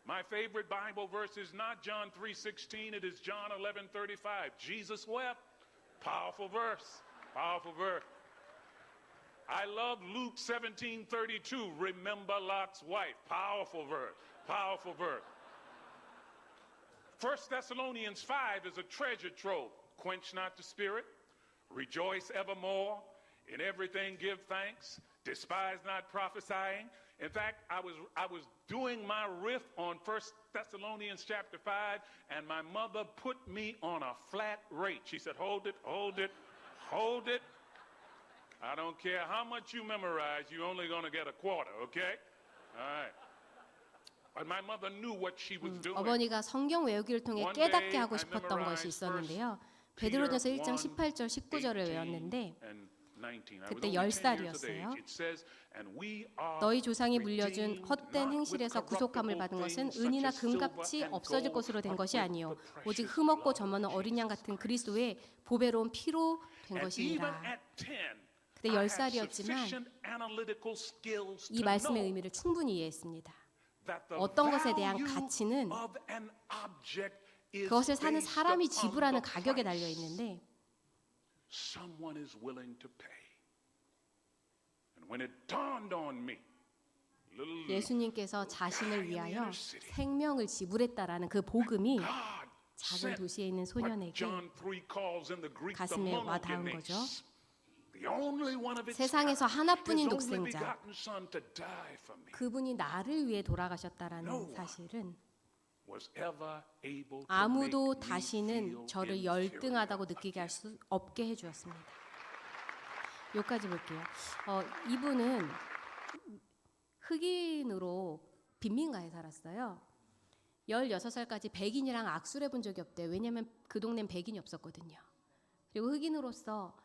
My favorite Bible verse is not John 3:16, it is John 11:35. Jesus wept. Powerful verse. Powerful verse. I love Luke 17:32. Remember Lot's wife. Powerful verse. Powerful verse. 1 Thessalonians 5 is a treasure trove. Quench not the spirit. Rejoice evermore. In everything give thanks. Despise not prophesying. In fact, I was doing my riff on 1 Thessalonians chapter 5, and my mother put me on a flat rate. She said, hold it, hold it, hold it. I don't care how much you memorize, you're only going to get a quarter, okay? All right. But my mother knew what she was doing. 어머니가 성경 외우기를 통해 One 깨닫게 day 하고 I 싶었던 것이 memorized 있었는데요. Peter 베드로전서 1장 1, 18절 19절을 18 외웠는데 and 19. I was 그때 only 10 years of 10살이었어요. age. It says, "And we are 너희 조상이 물려준 redeemed 헛된 not with 행실에서 구속함을 corruptible 받은 것은 things such 은이나 as silver 금같이 and 없어질 gold, 것으로 된 but 것이 with 아니요 the 오직 precious 흠없고 blood of 점없는 어린 양 Jesus 같은 그리스도의 보배로운 피로 된 And even 것이니라. at 10, 그때 I had 10살이었지만 sufficient analytical skills 이 to 말씀의 know 의미를 충분히 이해했습니다. that the 어떤 것에 대한 value 가치는 of an object is 그것을 사는 based 사람이 upon 지불하는 the 가격에 price 달려 있는데 someone is willing to pay. And when it dawned on me, little 예수님께서 자신을 guy in the 위하여 inner city, 생명을 지불했다라는 그 복음이 God 작은 sent 도시에 있는 what 소년에게 John 3 calls in the Greek the 가슴에 와닿은 monogenes, 거죠. the only one of its 세상에서 kind, 하나뿐인 his only 독생자. begotten son to die for me, 그분이 나를 위해 돌아가셨다라는 No one 사실은 was ever able to 아무도 make me 다시는 feel 저를 inferior 열등하다고 느끼게 할 수 없게 해주었습니다. 여기까지 볼게요. 이분은 흑인으로 빈민가에 살았어요. 16살까지 백인이랑 악수를 해본 적이 없대요. 왜냐하면 그 동네는 백인이 없었거든요. 그리고 흑인으로서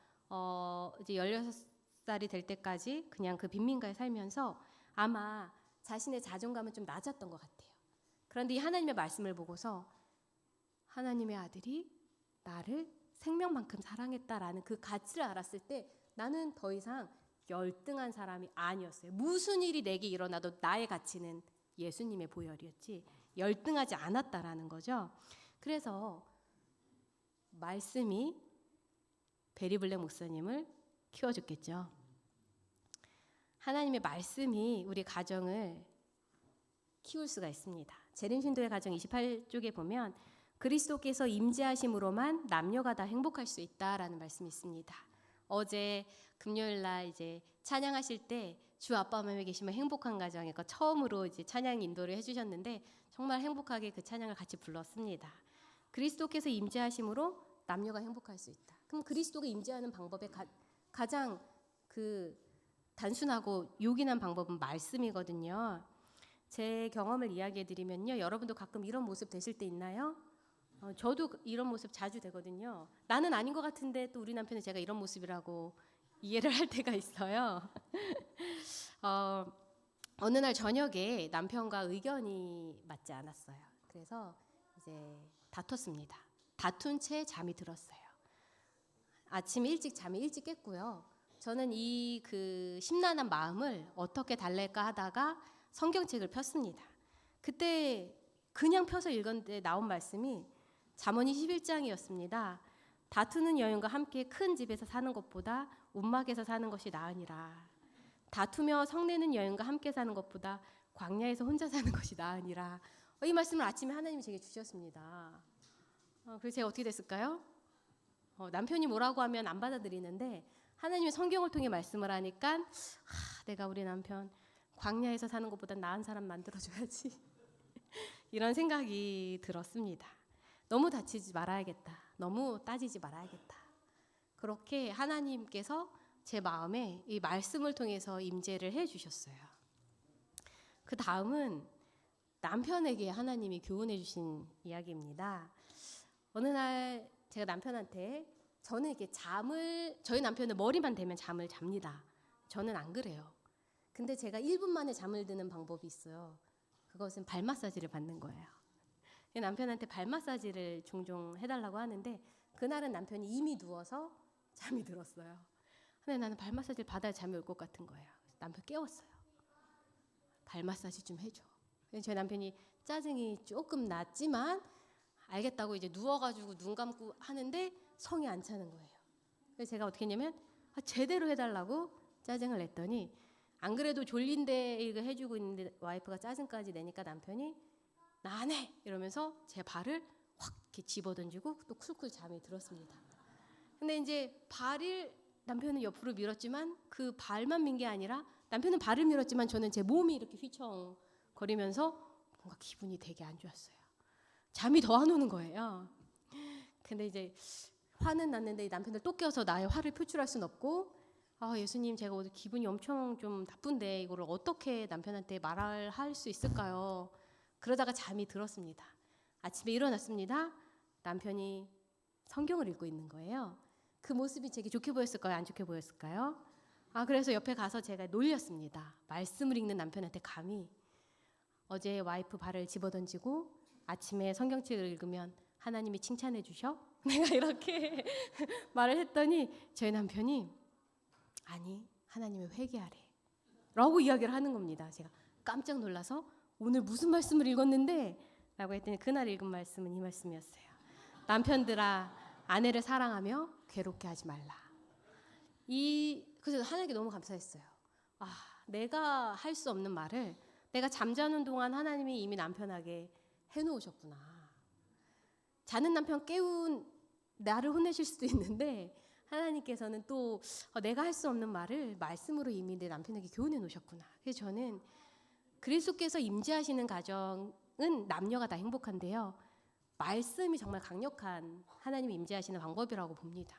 이제 16살이 될 때까지 그냥 그 빈민가에 살면서 아마 자신의 자존감은 좀 낮았던 것 같아요. 그런데 이 하나님의 말씀을 보고서 하나님의 아들이 나를 생명만큼 사랑했다라는 그 가치를 알았을 때 나는 더 이상 열등한 사람이 아니었어요. 무슨 일이 내게 일어나도 나의 가치는 예수님의 보혈이었지 열등하지 않았다라는 거죠. 그래서 말씀이 베리 블랙 목사님을 키워줬겠죠. 하나님의 말씀이 우리 가정을 키울 수가 있습니다. 재림신도의 가정 28쪽에 보면 그리스도께서 임재하심으로만 남녀가 다 행복할 수 있다라는 말씀이 있습니다. 어제 금요일 날 이제 찬양하실 때 주 아빠 마음에 계시면 행복한 가정에 처음으로 이제 찬양 인도를 해주셨는데 정말 행복하게 그 찬양을 같이 불렀습니다. 그리스도께서 임재하심으로 남녀가 행복할 수 있다. 그럼 그리스도가 임재하는 방법의 가장 그 단순하고 요긴한 방법은 말씀이거든요. 제 경험을 이야기해 드리면요. 여러분도 가끔 이런 모습 되실 때 있나요? 저도 이런 모습 자주 되거든요. 나는 아닌 것 같은데 또 우리 남편은 제가 이런 모습이라고 이해를 할 때가 있어요. 어느 날 저녁에 남편과 의견이 맞지 않았어요. 그래서 이제 다퉜습니다. 다툰 채 잠이 들었어요. 아침 일찍 잠이 일찍 깼고요. 저는 이 그 심란한 마음을 어떻게 달랠까 하다가 성경책을 폈습니다. 그때 그냥 펴서 읽었는데 나온 말씀이 잠언이 11장이었습니다. 다투는 여인과 함께 큰 집에서 사는 것보다 움막에서 사는 것이 나으니라. 다투며 성내는 여인과 함께 사는 것보다 광야에서 혼자 사는 것이 나으니라. 이 말씀을 아침에 하나님이 제게 주셨습니다. 그래서 제가 어떻게 됐을까요? 남편이 뭐라고 하면 안 받아들이는데 하나님이 성경을 통해 말씀을 하니까 내가 우리 남편 광야에서 사는 것보다 나은 사람 만들어줘야지 이런 생각이 들었습니다. 너무 다치지 말아야겠다. 너무 따지지 말아야겠다. 그렇게 하나님께서 제 마음에 이 말씀을 통해서 임재를 해주셨어요. 그 다음은 남편에게 하나님이 교훈해 주신 이야기입니다. 어느 날 제가 남편한테 저는 이렇게 저희 남편은 머리만 대면 잠을 잡니다. 저는 안 그래요. 근데 제가 1분 만에 잠을 드는 방법이 있어요. 그것은 발 마사지를 받는 거예요. 남편한테 발 마사지를 종종 해달라고 하는데 그날은 남편이 이미 누워서 잠이 들었어요. 근데 나는 발 마사지를 받아야 잠이 올 것 같은 거예요. 남편 깨웠어요. 발 마사지 좀 해줘. 저희 남편이 짜증이 조금 났지만 알겠다고 이제 누워가지고 눈 감고 하는데 성이 안 차는 거예요. 그래서 제가 어떻게 했냐면 제대로 해달라고 짜증을 냈더니 안 그래도 졸린데 이거 해주고 있는데 와이프가 짜증까지 내니까 남편이 나 안 해! 이러면서 제 발을 확 이렇게 집어던지고 또 쿨쿨 잠이 들었습니다. 근데 이제 발을 남편은 옆으로 밀었지만 그 발만 민 게 아니라 남편은 발을 밀었지만 저는 제 몸이 이렇게 휘청거리면서 뭔가 기분이 되게 안 좋았어요. 잠이 더 안 오는 거예요. 근데 이제 화는 났는데 남편을 또 깨워서 나의 화를 표출할 순 없고 예수님 제가 오늘 기분이 엄청 좀 나쁜데 이거를 어떻게 남편한테 말을 할 수 있을까요? 그러다가 잠이 들었습니다. 아침에 일어났습니다. 남편이 성경을 읽고 있는 거예요. 그 모습이 제게 좋게 보였을까요? 안 좋게 보였을까요? 그래서 옆에 가서 제가 놀렸습니다. 말씀을 읽는 남편한테 감히 어제 와이프 발을 집어던지고 아침에 성경책을 읽으면 하나님이 칭찬해 주셔? 내가 이렇게 말을 했더니 저희 남편이 아니 하나님을 회개하래 라고 이야기를 하는 겁니다. 제가 깜짝 놀라서 오늘 무슨 말씀을 읽었는데? 라고 했더니 그날 읽은 말씀은 이 말씀이었어요. 남편들아 아내를 사랑하며 괴롭게 하지 말라. 그래서 하나님께 너무 감사했어요. 내가 할 수 없는 말을 내가 잠자는 동안 하나님이 이미 남편에게 해놓으셨구나. 자는 남편 깨운 나를 혼내실 수도 있는데 하나님께서는 또 내가 할 수 없는 말을 말씀으로 이미 내 남편에게 교훈해 놓으셨구나. 그래서 저는 그리스도께서 임재하시는 가정은 남녀가 다 행복한데요. 말씀이 정말 강력한 하나님이 임재하시는 방법이라고 봅니다.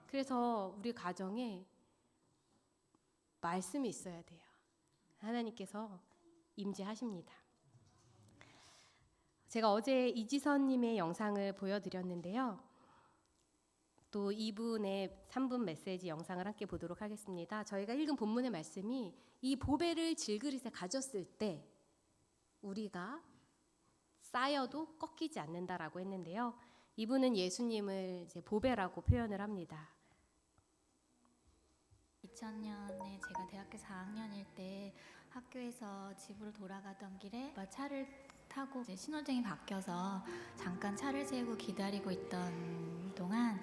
그래서 우리 가정에 말씀이 있어야 돼요. 하나님께서 임재하십니다. 제가 어제 이지선님의 영상을 보여드렸는데요. 또 2분의 3분 메시지 영상을 함께 보도록 하겠습니다. 저희가 읽은 본문의 말씀이 이 보배를 질그릇에 가졌을 때 우리가 쌓여도 꺾이지 않는다라고 했는데요. 이분은 예수님을 이제 보배라고 표현을 합니다. 2000년에 제가 대학교 4학년일 때 학교에서 집으로 돌아가던 길에 차를 타고 이제 신호등이 바뀌어서 잠깐 차를 세우고 기다리고 있던 동안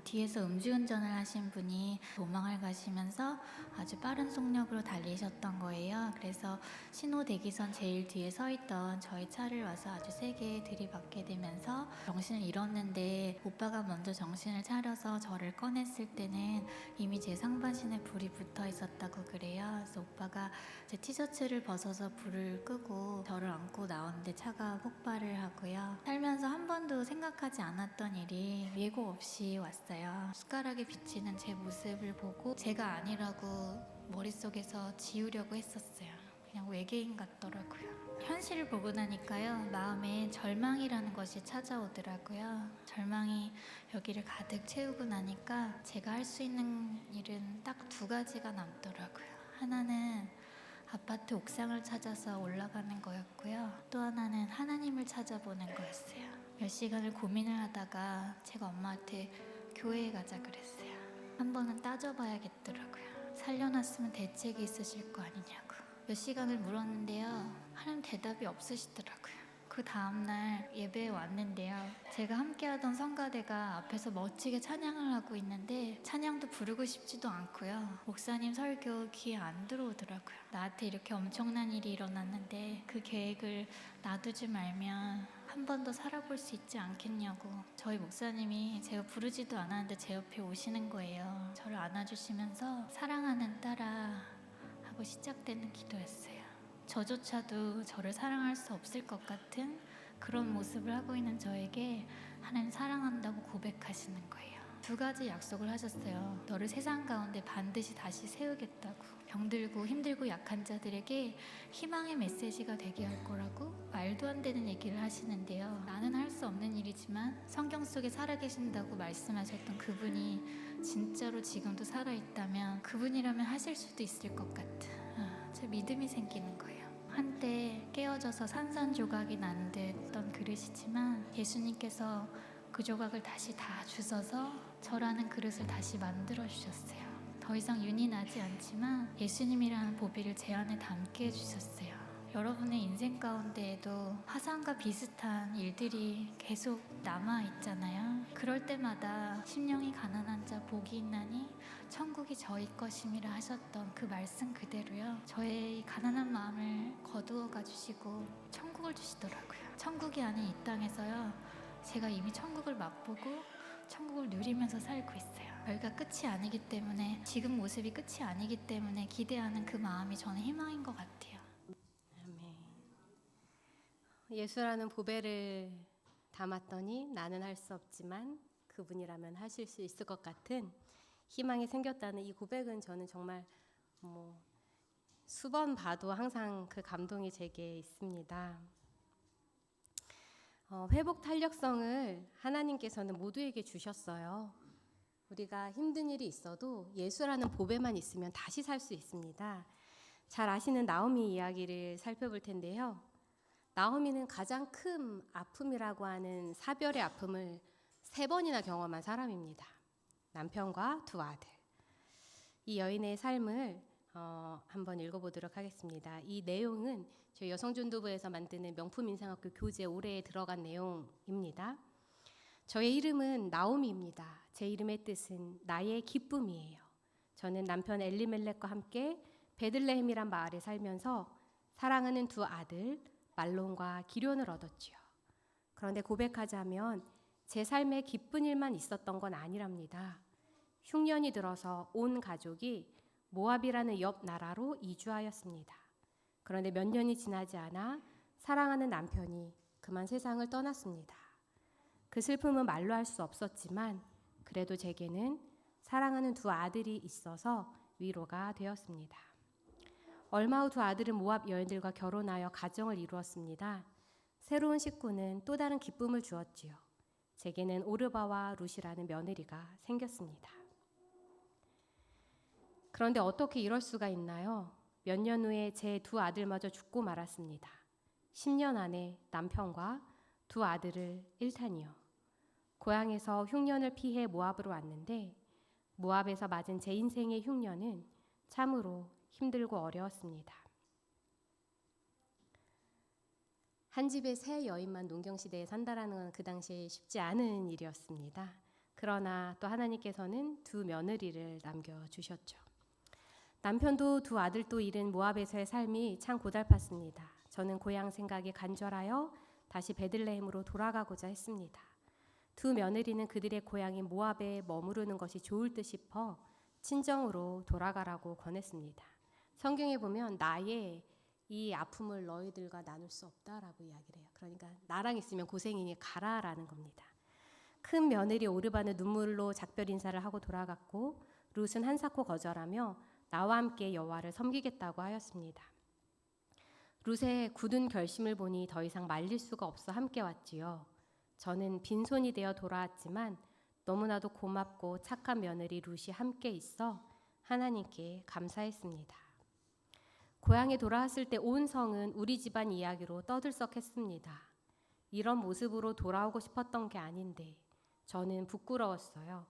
뒤에서 음주운전을 하신 분이 도망을 가시면서 아주 빠른 속력으로 달리셨던 거예요. 그래서 신호 대기선 제일 뒤에 서 있던 저희 차를 와서 아주 세게 들이받게 되면서 정신을 잃었는데 오빠가 먼저 정신을 차려서 저를 꺼냈을 때는 이미 제 상반신에 불이 붙어 있었다고 그래요. 그래서 오빠가 제 티셔츠를 벗어서 불을 끄고 저를 안고 나오는데 차가 폭발을 하고요. 살면서 한 번도 생각하지 않았던 일이 예고 없이 왔어요. 숟가락에 비치는 제 모습을 보고 제가 아니라고 머릿속에서 지우려고 했었어요. 그냥 외계인 같더라고요. 현실을 보고 나니까요, 마음에 절망이라는 것이 찾아오더라고요. 절망이 여기를 가득 채우고 나니까 제가 할 수 있는 일은 딱 두 가지가 남더라고요. 하나는 아파트 옥상을 찾아서 올라가는 거였고요. 또 하나는 하나님을 찾아보는 거였어요. 몇 시간을 고민을 하다가 제가 엄마한테 교회에 가자 그랬어요. 한 번은 따져봐야겠더라고요. 살려놨으면 대책이 있으실 거 아니냐고. 몇 시간을 물었는데요, 하나님 대답이 없으시더라고요. 그 다음날 예배에 왔는데요, 제가 함께하던 성가대가 앞에서 멋지게 찬양을 하고 있는데 찬양도 부르고 싶지도 않고요, 목사님 설교 귀에 안 들어오더라고요. 나한테 이렇게 엄청난 일이 일어났는데 그 계획을 놔두지 말면 한 번 더 살아볼 수 있지 않겠냐고. 저희 목사님이 제가 부르지도 않았는데 제 옆에 오시는 거예요. 저를 안아주시면서 사랑하는 딸아 하고 시작되는 기도였어요. 저조차도 저를 사랑할 수 없을 것 같은 그런 모습을 하고 있는 저에게 하나님 사랑한다고 고백하시는 거예요. 두 가지 약속을 하셨어요. 너를 세상 가운데 반드시 다시 세우겠다고. 병들고 힘들고 약한 자들에게 희망의 메시지가 되게 할 거라고 말도 안 되는 얘기를 하시는데요. 나는 할 수 없는 일이지만 성경 속에 살아계신다고 말씀하셨던 그분이 진짜로 지금도 살아있다면 그분이라면 하실 수도 있을 것 같은 제 믿음이 생기는 거예요. 한때 깨어져서 산산조각이 난 듯던 그릇이지만 예수님께서 그 조각을 다시 다 주셔서 저라는 그릇을 다시 만들어 주셨어요. 더 이상 윤이 나지 않지만 예수님이라는 보배를 제 안에 담게 해주셨어요. 여러분의 인생 가운데에도 화상과 비슷한 일들이 계속 남아있잖아요. 그럴 때마다 심령이 가난한 자 복이 있나니 천국이 저희 것임이라 하셨던 그 말씀 그대로요, 저의 가난한 마음을 거두어 가주시고 천국을 주시더라고요. 천국이 아닌 이 땅에서요, 제가 이미 천국을 맛보고 천국을 누리면서 살고 있어요. 여기가 끝이 아니기 때문에, 지금 모습이 끝이 아니기 때문에 기대하는 그 마음이 저는 희망인 것 같아요. 아멘. 예수라는 보배를 담았더니 나는 할 수 없지만 그분이라면 하실 수 있을 것 같은 희망이 생겼다는 이 고백은 저는 정말 수번 봐도 항상 그 감동이 제게 있습니다. 회복 탄력성을 하나님께서는 모두에게 주셨어요. 우리가 힘든 일이 있어도 예수라는 보배만 있으면 다시 살 수 있습니다. 잘 아시는 나오미 이야기를 살펴볼 텐데요. 나오미는 가장 큰 아픔이라고 하는 사별의 아픔을 3번이나 경험한 사람입니다. 남편과 2 아들. 이 여인의 삶을 한번 읽어보도록 하겠습니다. 이 내용은 저희 여성전도부에서 만드는 명품 인상학교 교재 올해에 들어간 내용입니다. 저의 이름은 나오미입니다. 제 이름의 뜻은 나의 기쁨이에요. 저는 남편 엘리멜렉과 함께 베들레헴이란 마을에 살면서 사랑하는 2 아들 말론과 기련을 얻었지요. 그런데 고백하자면 제 삶에 기쁜 일만 있었던 건 아니랍니다. 흉년이 들어서 온 가족이 모압이라는 옆 나라로 이주하였습니다. 그런데 몇 년이 지나지 않아 사랑하는 남편이 그만 세상을 떠났습니다. 그 슬픔은 말로 할 수 없었지만 그래도 제게는 사랑하는 2 아들이 있어서 위로가 되었습니다. 얼마 후 2 아들은 모압 여인들과 결혼하여 가정을 이루었습니다. 새로운 식구는 또 다른 기쁨을 주었지요. 제게는 오르바와 룻이라는 며느리가 생겼습니다. 그런데 어떻게 이럴 수가 있나요? 몇 년 후에 제 2 아들마저 죽고 말았습니다. 10년 안에 남편과 2 아들을 잃다니요. 고향에서 흉년을 피해 모압으로 왔는데 모압에서 맞은 제 인생의 흉년은 참으로 힘들고 어려웠습니다. 한 집에 3 여인만 농경시대에 산다라는 건 그 당시에 쉽지 않은 일이었습니다. 그러나 또 하나님께서는 2 며느리를 남겨주셨죠. 남편도 2 아들도 잃은 모압에서의 삶이 참 고달팠습니다. 저는 고향 생각이 간절하여 다시 베들레헴으로 돌아가고자 했습니다. 2 며느리는 그들의 고향인 모압에 머무르는 것이 좋을 듯 싶어 친정으로 돌아가라고 권했습니다. 성경에 보면 나의 이 아픔을 너희들과 나눌 수 없다라고 이야기를 해요. 그러니까 나랑 있으면 고생이니 가라라는 겁니다. 큰 며느리 오르바는 눈물로 작별 인사를 하고 돌아갔고 룻은 한사코 거절하며 나와 함께 여호와를 섬기겠다고 하였습니다. 룻의 굳은 결심을 보니 더 이상 말릴 수가 없어 함께 왔지요. 저는 빈손이 되어 돌아왔지만 너무나도 고맙고 착한 며느리 룻이 함께 있어 하나님께 감사했습니다. 고향에 돌아왔을 때 온 성은 우리 집안 이야기로 떠들썩했습니다. 이런 모습으로 돌아오고 싶었던 게 아닌데 저는 부끄러웠어요.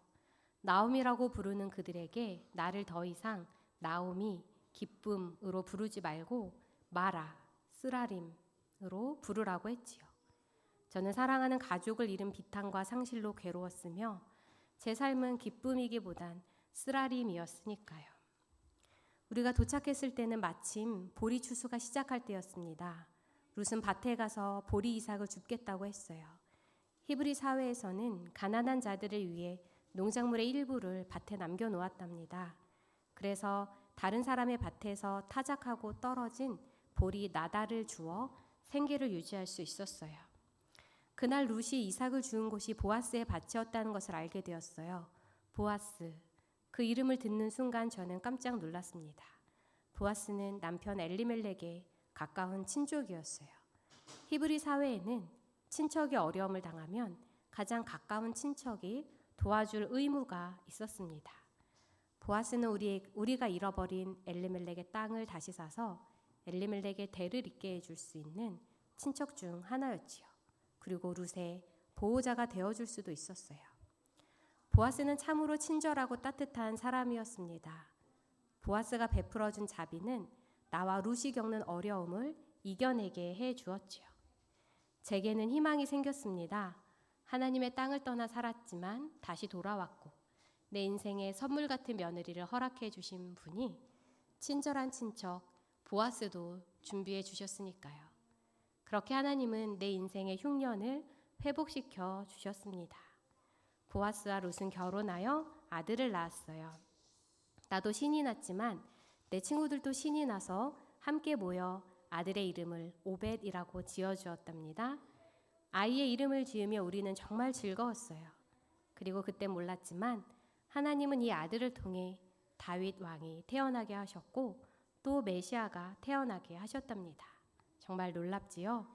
나옴이라고 부르는 그들에게 나를 더 이상 나옴이 기쁨으로 부르지 말고 마라, 쓰라림으로 부르라고 했지요. 저는 사랑하는 가족을 잃은 비탄과 상실로 괴로웠으며 제 삶은 기쁨이기보단 쓰라림이었으니까요. 우리가 도착했을 때는 마침 보리 추수가 시작할 때였습니다. 룻은 밭에 가서 보리 이삭을 줍겠다고 했어요. 히브리 사회에서는 가난한 자들을 위해 농작물의 일부를 밭에 남겨놓았답니다. 그래서 다른 사람의 밭에서 타작하고 떨어진 보리 나달을 주어 생계를 유지할 수 있었어요. 그날 룻이 이삭을 주운 곳이 보아스의 밭이었다는 것을 알게 되었어요. 보아스, 그 이름을 듣는 순간 저는 깜짝 놀랐습니다. 보아스는 남편 엘리멜렉의 가까운 친족이었어요. 히브리 사회에는 친척이 어려움을 당하면 가장 가까운 친척이 도와줄 의무가 있었습니다. 보아스는 우리가 잃어버린 엘리멜렉의 땅을 다시 사서 엘리멜렉의 대를 잇게 해줄 수 있는 친척 중 하나였지요. 그리고 룻의 보호자가 되어줄 수도 있었어요. 보아스는 참으로 친절하고 따뜻한 사람이었습니다. 보아스가 베풀어준 자비는 나와 룻이 겪는 어려움을 이겨내게 해주었지요. 제게는 희망이 생겼습니다. 하나님의 땅을 떠나 살았지만 다시 돌아왔고 내 인생에 선물 같은 며느리를 허락해 주신 분이 친절한 친척 보아스도 준비해 주셨으니까요. 그렇게 하나님은 내 인생의 흉년을 회복시켜 주셨습니다. 보아스와 룻은 결혼하여 아들을 낳았어요. 나도 신이 났지만 내 친구들도 신이 나서 함께 모여 아들의 이름을 오벳이라고 지어주었답니다. 아이의 이름을 지으며 우리는 정말 즐거웠어요. 그리고 그때 몰랐지만 하나님은 이 아들을 통해 다윗 왕이 태어나게 하셨고 또 메시아가 태어나게 하셨답니다. 정말 놀랍지요?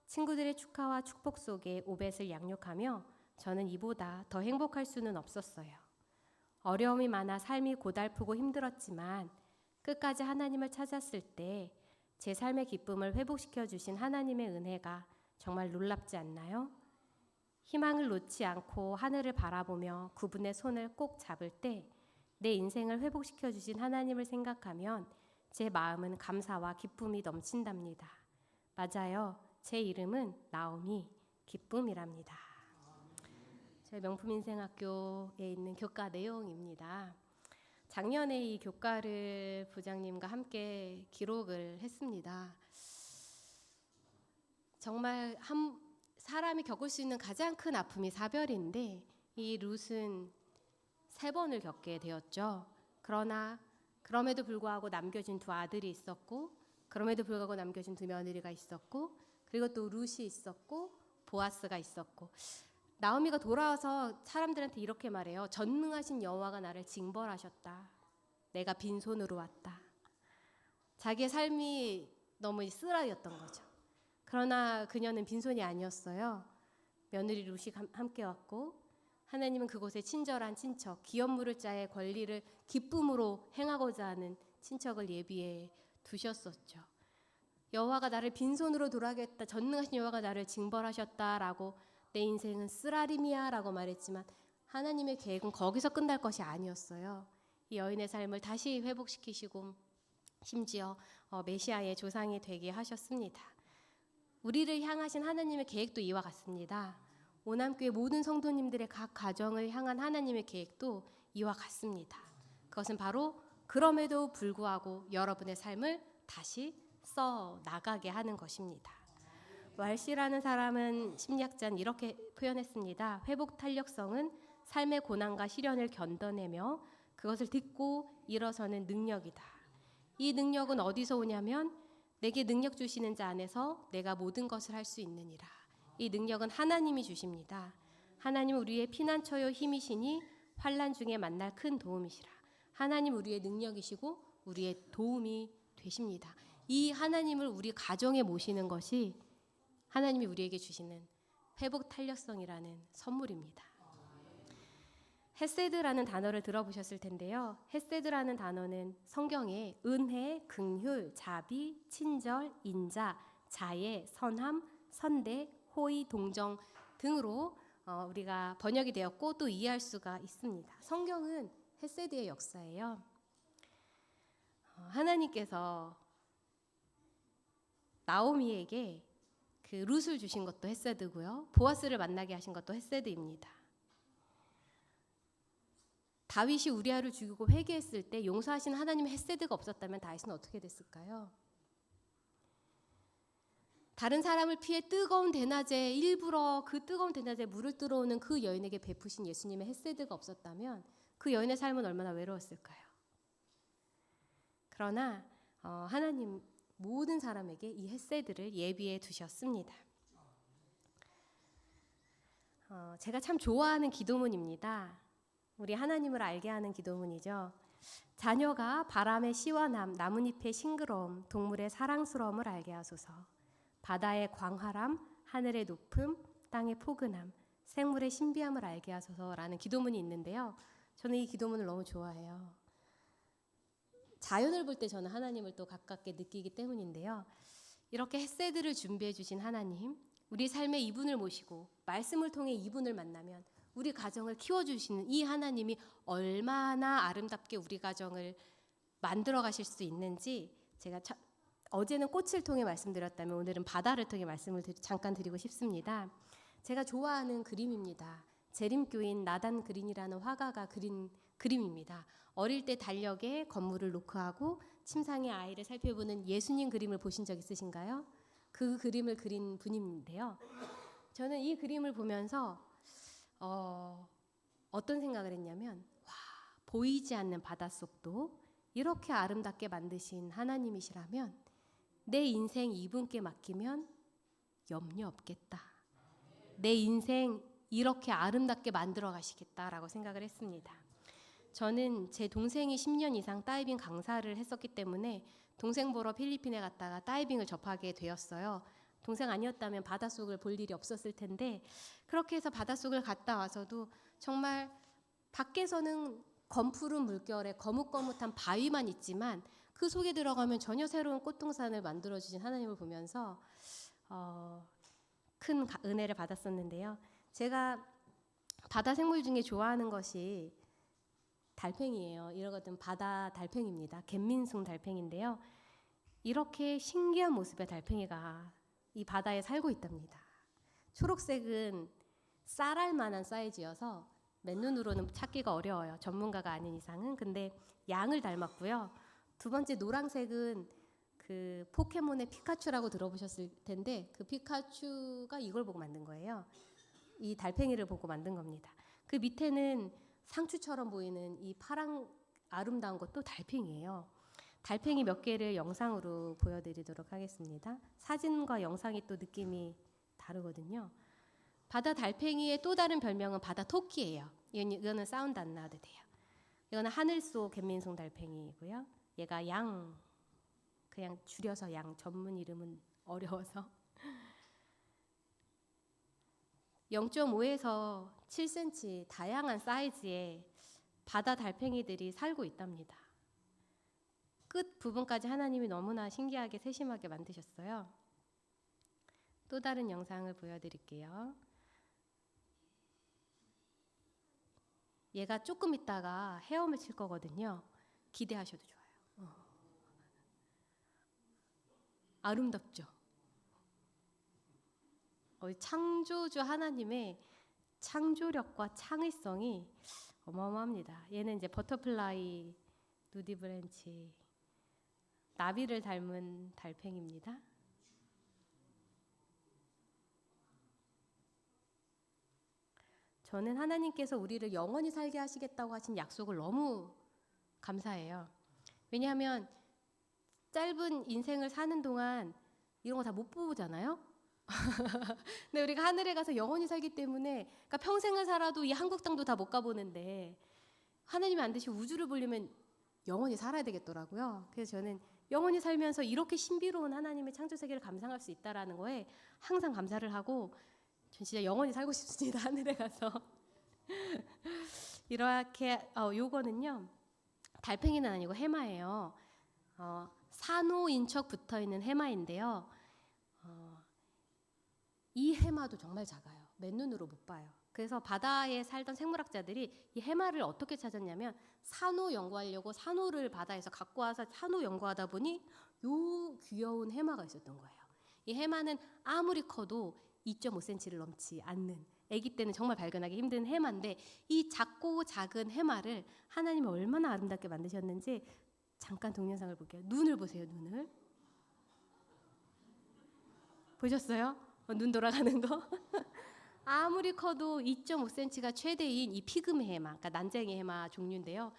친구들의 축하와 축복 속에 오벳을 양육하며 저는 이보다 더 행복할 수는 없었어요. 어려움이 많아 삶이 고달프고 힘들었지만 끝까지 하나님을 찾았을 때 제 삶의 기쁨을 회복시켜 주신 하나님의 은혜가 정말 놀랍지 않나요? 희망을 놓지 않고 하늘을 바라보며 그분의 손을 꼭 잡을 때 내 인생을 회복시켜 주신 하나님을 생각하면 제 마음은 감사와 기쁨이 넘친답니다. 맞아요. 제 이름은 나옴이 기쁨이랍니다. 제 명품인생학교에 있는 교과 내용입니다. 작년에 이 교과를 부장님과 함께 기록을 했습니다. 정말 한 사람이 겪을 수 있는 가장 큰 아픔이 사별인데 이 룻은 3번을 겪게 되었죠. 그럼에도 불구하고 남겨진 2 아들이 있었고 그럼에도 불구하고 남겨진 2 며느리가 있었고 그리고 또 룻이 있었고 보아스가 있었고 나오미가 돌아와서 사람들한테 이렇게 말해요. 전능하신 여호와가 나를 징벌하셨다. 내가 빈손으로 왔다. 자기의 삶이 너무 쓰라렸던 거죠. 그러나 그녀는 빈손이 아니었어요. 며느리 룻이 함께 왔고 하나님은 그곳에 친절한 친척, 기업 물을 자의 권리를 기쁨으로 행하고자 하는 친척을 예비해 두셨었죠. 여호와가 나를 빈손으로 돌아가게 했다. 전능하신 여호와가 나를 징벌하셨다라고 내 인생은 쓰라림이야 라고 말했지만 하나님의 계획은 거기서 끝날 것이 아니었어요. 이 여인의 삶을 다시 회복시키시고 심지어 메시아의 조상이 되게 하셨습니다. 우리를 향하신 하나님의 계획도 이와 같습니다. 오남교회 모든 성도님들의 각 가정을 향한 하나님의 계획도 이와 같습니다. 그것은 바로 그럼에도 불구하고 여러분의 삶을 다시 써 나가게 하는 것입니다. 왈시라는 사람은 심리학자는 이렇게 표현했습니다. 회복 탄력성은 삶의 고난과 시련을 견뎌내며 그것을 딛고 일어서는 능력이다. 이 능력은 어디서 오냐면 내게 능력 주시는 자 안에서 내가 모든 것을 할 수 있느니라. 이 능력은 하나님이 주십니다. 하나님은 우리의 피난처요 힘이시니 환난 중에 만날 큰 도움이시라. 하나님 우리의 능력이시고 우리의 도움이 되십니다. 이 하나님을 우리 가정에 모시는 것이 하나님이 우리에게 주시는 회복 탄력성이라는 선물입니다. 헤세드라는 단어를 들어보셨을 텐데요. 헤세드라는 단어는 성경에 은혜, 긍휼, 자비, 친절, 인자, 자애, 선함, 선대, 호의, 동정 등으로 우리가 번역이 되었고 또 이해할 수가 있습니다. 성경은 헤세드의 역사예요. 하나님께서 나오미에게 그 룻을 주신 것도 헤세드고요. 보아스를 만나게 하신 것도 헤세드입니다. 다윗이 우리아를 죽이고 회개했을 때 용서하신 하나님의 헤세드가 없었다면 다윗은 어떻게 됐을까요? 다른 사람을 피해 뜨거운 대낮에 일부러 그 뜨거운 대낮에 물을 들어오는 그 여인에게 베푸신 예수님의 헤세드가 없었다면 그 여인의 삶은 얼마나 외로웠을까요? 그러나 하나님 모든 사람에게 이 헤세드를 예비해 두셨습니다. 제가 참 좋아하는 기도문입니다. 우리 하나님을 알게 하는 기도문이죠. 자녀가 바람의 시원함, 나뭇잎의 싱그러움, 동물의 사랑스러움을 알게 하소서. 바다의 광활함, 하늘의 높음, 땅의 포근함, 생물의 신비함을 알게 하소서라는 기도문이 있는데요. 저는 이 기도문을 너무 좋아해요. 자연을 볼 때 저는 하나님을 또 가깝게 느끼기 때문인데요. 이렇게 헤세드를 준비해 주신 하나님, 우리 삶에 이분을 모시고 말씀을 통해 이분을 만나면 우리 가정을 키워주시는 이 하나님이 얼마나 아름답게 우리 가정을 만들어 가실 수 있는지 제가 어제는 꽃을 통해 말씀드렸다면 오늘은 바다를 통해 말씀을 잠깐 드리고 싶습니다. 제가 좋아하는 그림입니다. 재림교인 나단 그린이라는 화가가 그린 그림입니다. 어릴 때 달력에 건물을 노크하고 침상에 아이를 살펴보는 예수님 그림을 보신 적 있으신가요? 그 그림을 그린 분인데요. 저는 이 그림을 보면서 어떤 생각을 했냐면 보이지 않는 바닷속도 이렇게 아름답게 만드신 하나님이시라면 내 인생 이분께 맡기면 염려 없겠다. 내 인생 이렇게 아름답게 만들어 가시겠다라고 생각을 했습니다. 저는 제 동생이 10년 이상 다이빙 강사를 했었기 때문에 동생 보러 필리핀에 갔다가 다이빙을 접하게 되었어요. 동생 아니었다면 바닷속을 볼 일이 없었을 텐데 그렇게 해서 바닷속을 갔다 와서도 정말 밖에서는 검푸른 물결에 거뭇거뭇한 바위만 있지만 그 속에 들어가면 전혀 새로운 꽃동산을 만들어주신 하나님을 보면서 큰 은혜를 받았었는데요. 제가 바다 생물 중에 좋아하는 것이 달팽이에요. 이러거든 바다 달팽이입니다. 갯민숭 달팽이인데요. 이렇게 신기한 모습의 달팽이가 이 바다에 살고 있답니다. 초록색은 쌀알 만한 사이즈여서 맨눈으로는 찾기가 어려워요. 전문가가 아닌 이상은. 근데 양을 닮았고요. 두 번째 노란색은 그 포켓몬의 피카츄라고 들어보셨을 텐데 그 피카츄가 이걸 보고 만든 거예요. 이 달팽이를 보고 만든 겁니다. 그 밑에는 상추처럼 보이는 이 파란 아름다운 것도 달팽이에요. 달팽이 몇 개를 영상으로 보여드리도록 하겠습니다. 사진과 영상이 또 느낌이 다르거든요. 바다 달팽이의 또 다른 별명은 바다 토끼예요. 이거는 사운드 안 나도 돼요. 이거는 하늘소 갯민송 달팽이고요. 얘가 양, 그냥 줄여서 양, 전문 이름은 어려워서 0.5에서 7cm 다양한 사이즈의 바다 달팽이들이 살고 있답니다. 끝 부분까지 하나님이 너무나 신기하게 세심하게 만드셨어요. 또 다른 영상을 보여드릴게요. 얘가 조금 있다가 헤엄을 칠 거거든요. 기대하셔도 좋아요. 아름답죠? 창조주 하나님의 창조력과 창의성이 어마어마합니다. 얘는 이제 버터플라이 누디브랜치 나비를 닮은 달팽이입니다. 저는 하나님께서 우리를 영원히 살게 하시겠다고 하신 약속을 너무 감사해요. 왜냐하면 짧은 인생을 사는 동안 이런 거 다 못 보잖아요. 근데 우리가 하늘에 가서 영원히 살기 때문에 그러니까 평생을 살아도 이 한국 땅도 다 못 가보는데 하나님이 안 되시고 우주를 보려면 영원히 살아야 되겠더라고요. 그래서 저는 영원히 살면서 이렇게 신비로운 하나님의 창조 세계를 감상할 수 있다라는 거에 항상 감사를 하고 전 진짜 영원히 살고 싶습니다. 하늘에 가서. 이렇게 요거는요. 달팽이는 아니고 해마예요. 산호인 척 붙어있는 해마인데요. 이 해마도 정말 작아요. 맨눈으로 못 봐요. 그래서 바다에 살던 생물학자들이 이 해마를 어떻게 찾았냐면 산호 연구하려고 산호를 바다에서 갖고 와서 산호 연구하다 보니 요 귀여운 해마가 있었던 거예요. 이 해마는 아무리 커도 2.5cm를 넘지 않는, 아기 때는 정말 발견하기 힘든 해마인데 이 작고 작은 해마를 하나님이 얼마나 아름답게 만드셨는지 잠깐 동영상을 볼게요. 눈을 보세요. 눈을 보셨어요? 눈 돌아가는 거? 아무리 커도 2.5cm가 최대인 이 피그미 해마, 그러니까 난쟁이 해마 종류인데요.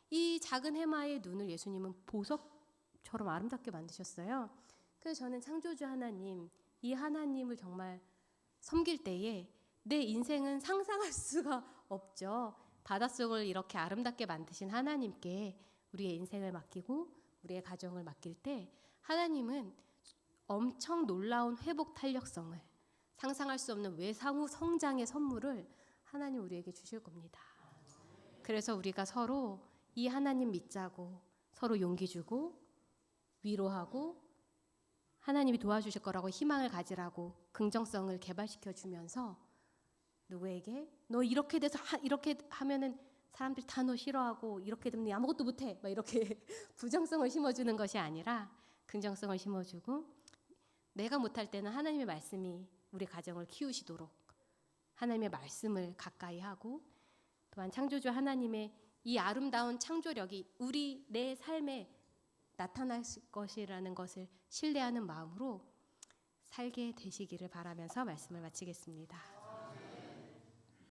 이 작은 해마의 눈을 예수님은 보석처럼 아름답게 만드셨어요. 그래서 저는 창조주 하나님, 이 하나님을 정말 섬길 때에 내 인생은 상상할 수가 없죠. 바닷속을 이렇게 아름답게 만드신 하나님께 우리의 인생을 맡기고 우리의 가정을 맡길 때 하나님은 엄청 놀라운 회복 탄력성을, 상상할 수 없는 외상후 성장의 선물을 하나님 우리에게 주실 겁니다. 그래서 우리가 서로 이 하나님 믿자고 서로 용기 주고 위로하고 하나님이 도와주실 거라고 희망을 가지라고 긍정성을 개발시켜 주면서 누구에게 너 이렇게 돼서 이렇게 하면은 사람들이 다 너 싫어하고 이렇게 되면 아무것도 못해 막 이렇게 부정성을 심어주는 것이 아니라 긍정성을 심어주고 내가 못할 때는 하나님의 말씀이 우리 가정을 키우시도록 하나님의 말씀을 가까이 하고 또한 창조주 하나님의 이 아름다운 창조력이 우리 내 삶에 나타날 것이라는 것을 신뢰하는 마음으로 살게 되시기를 바라면서 말씀을 마치겠습니다.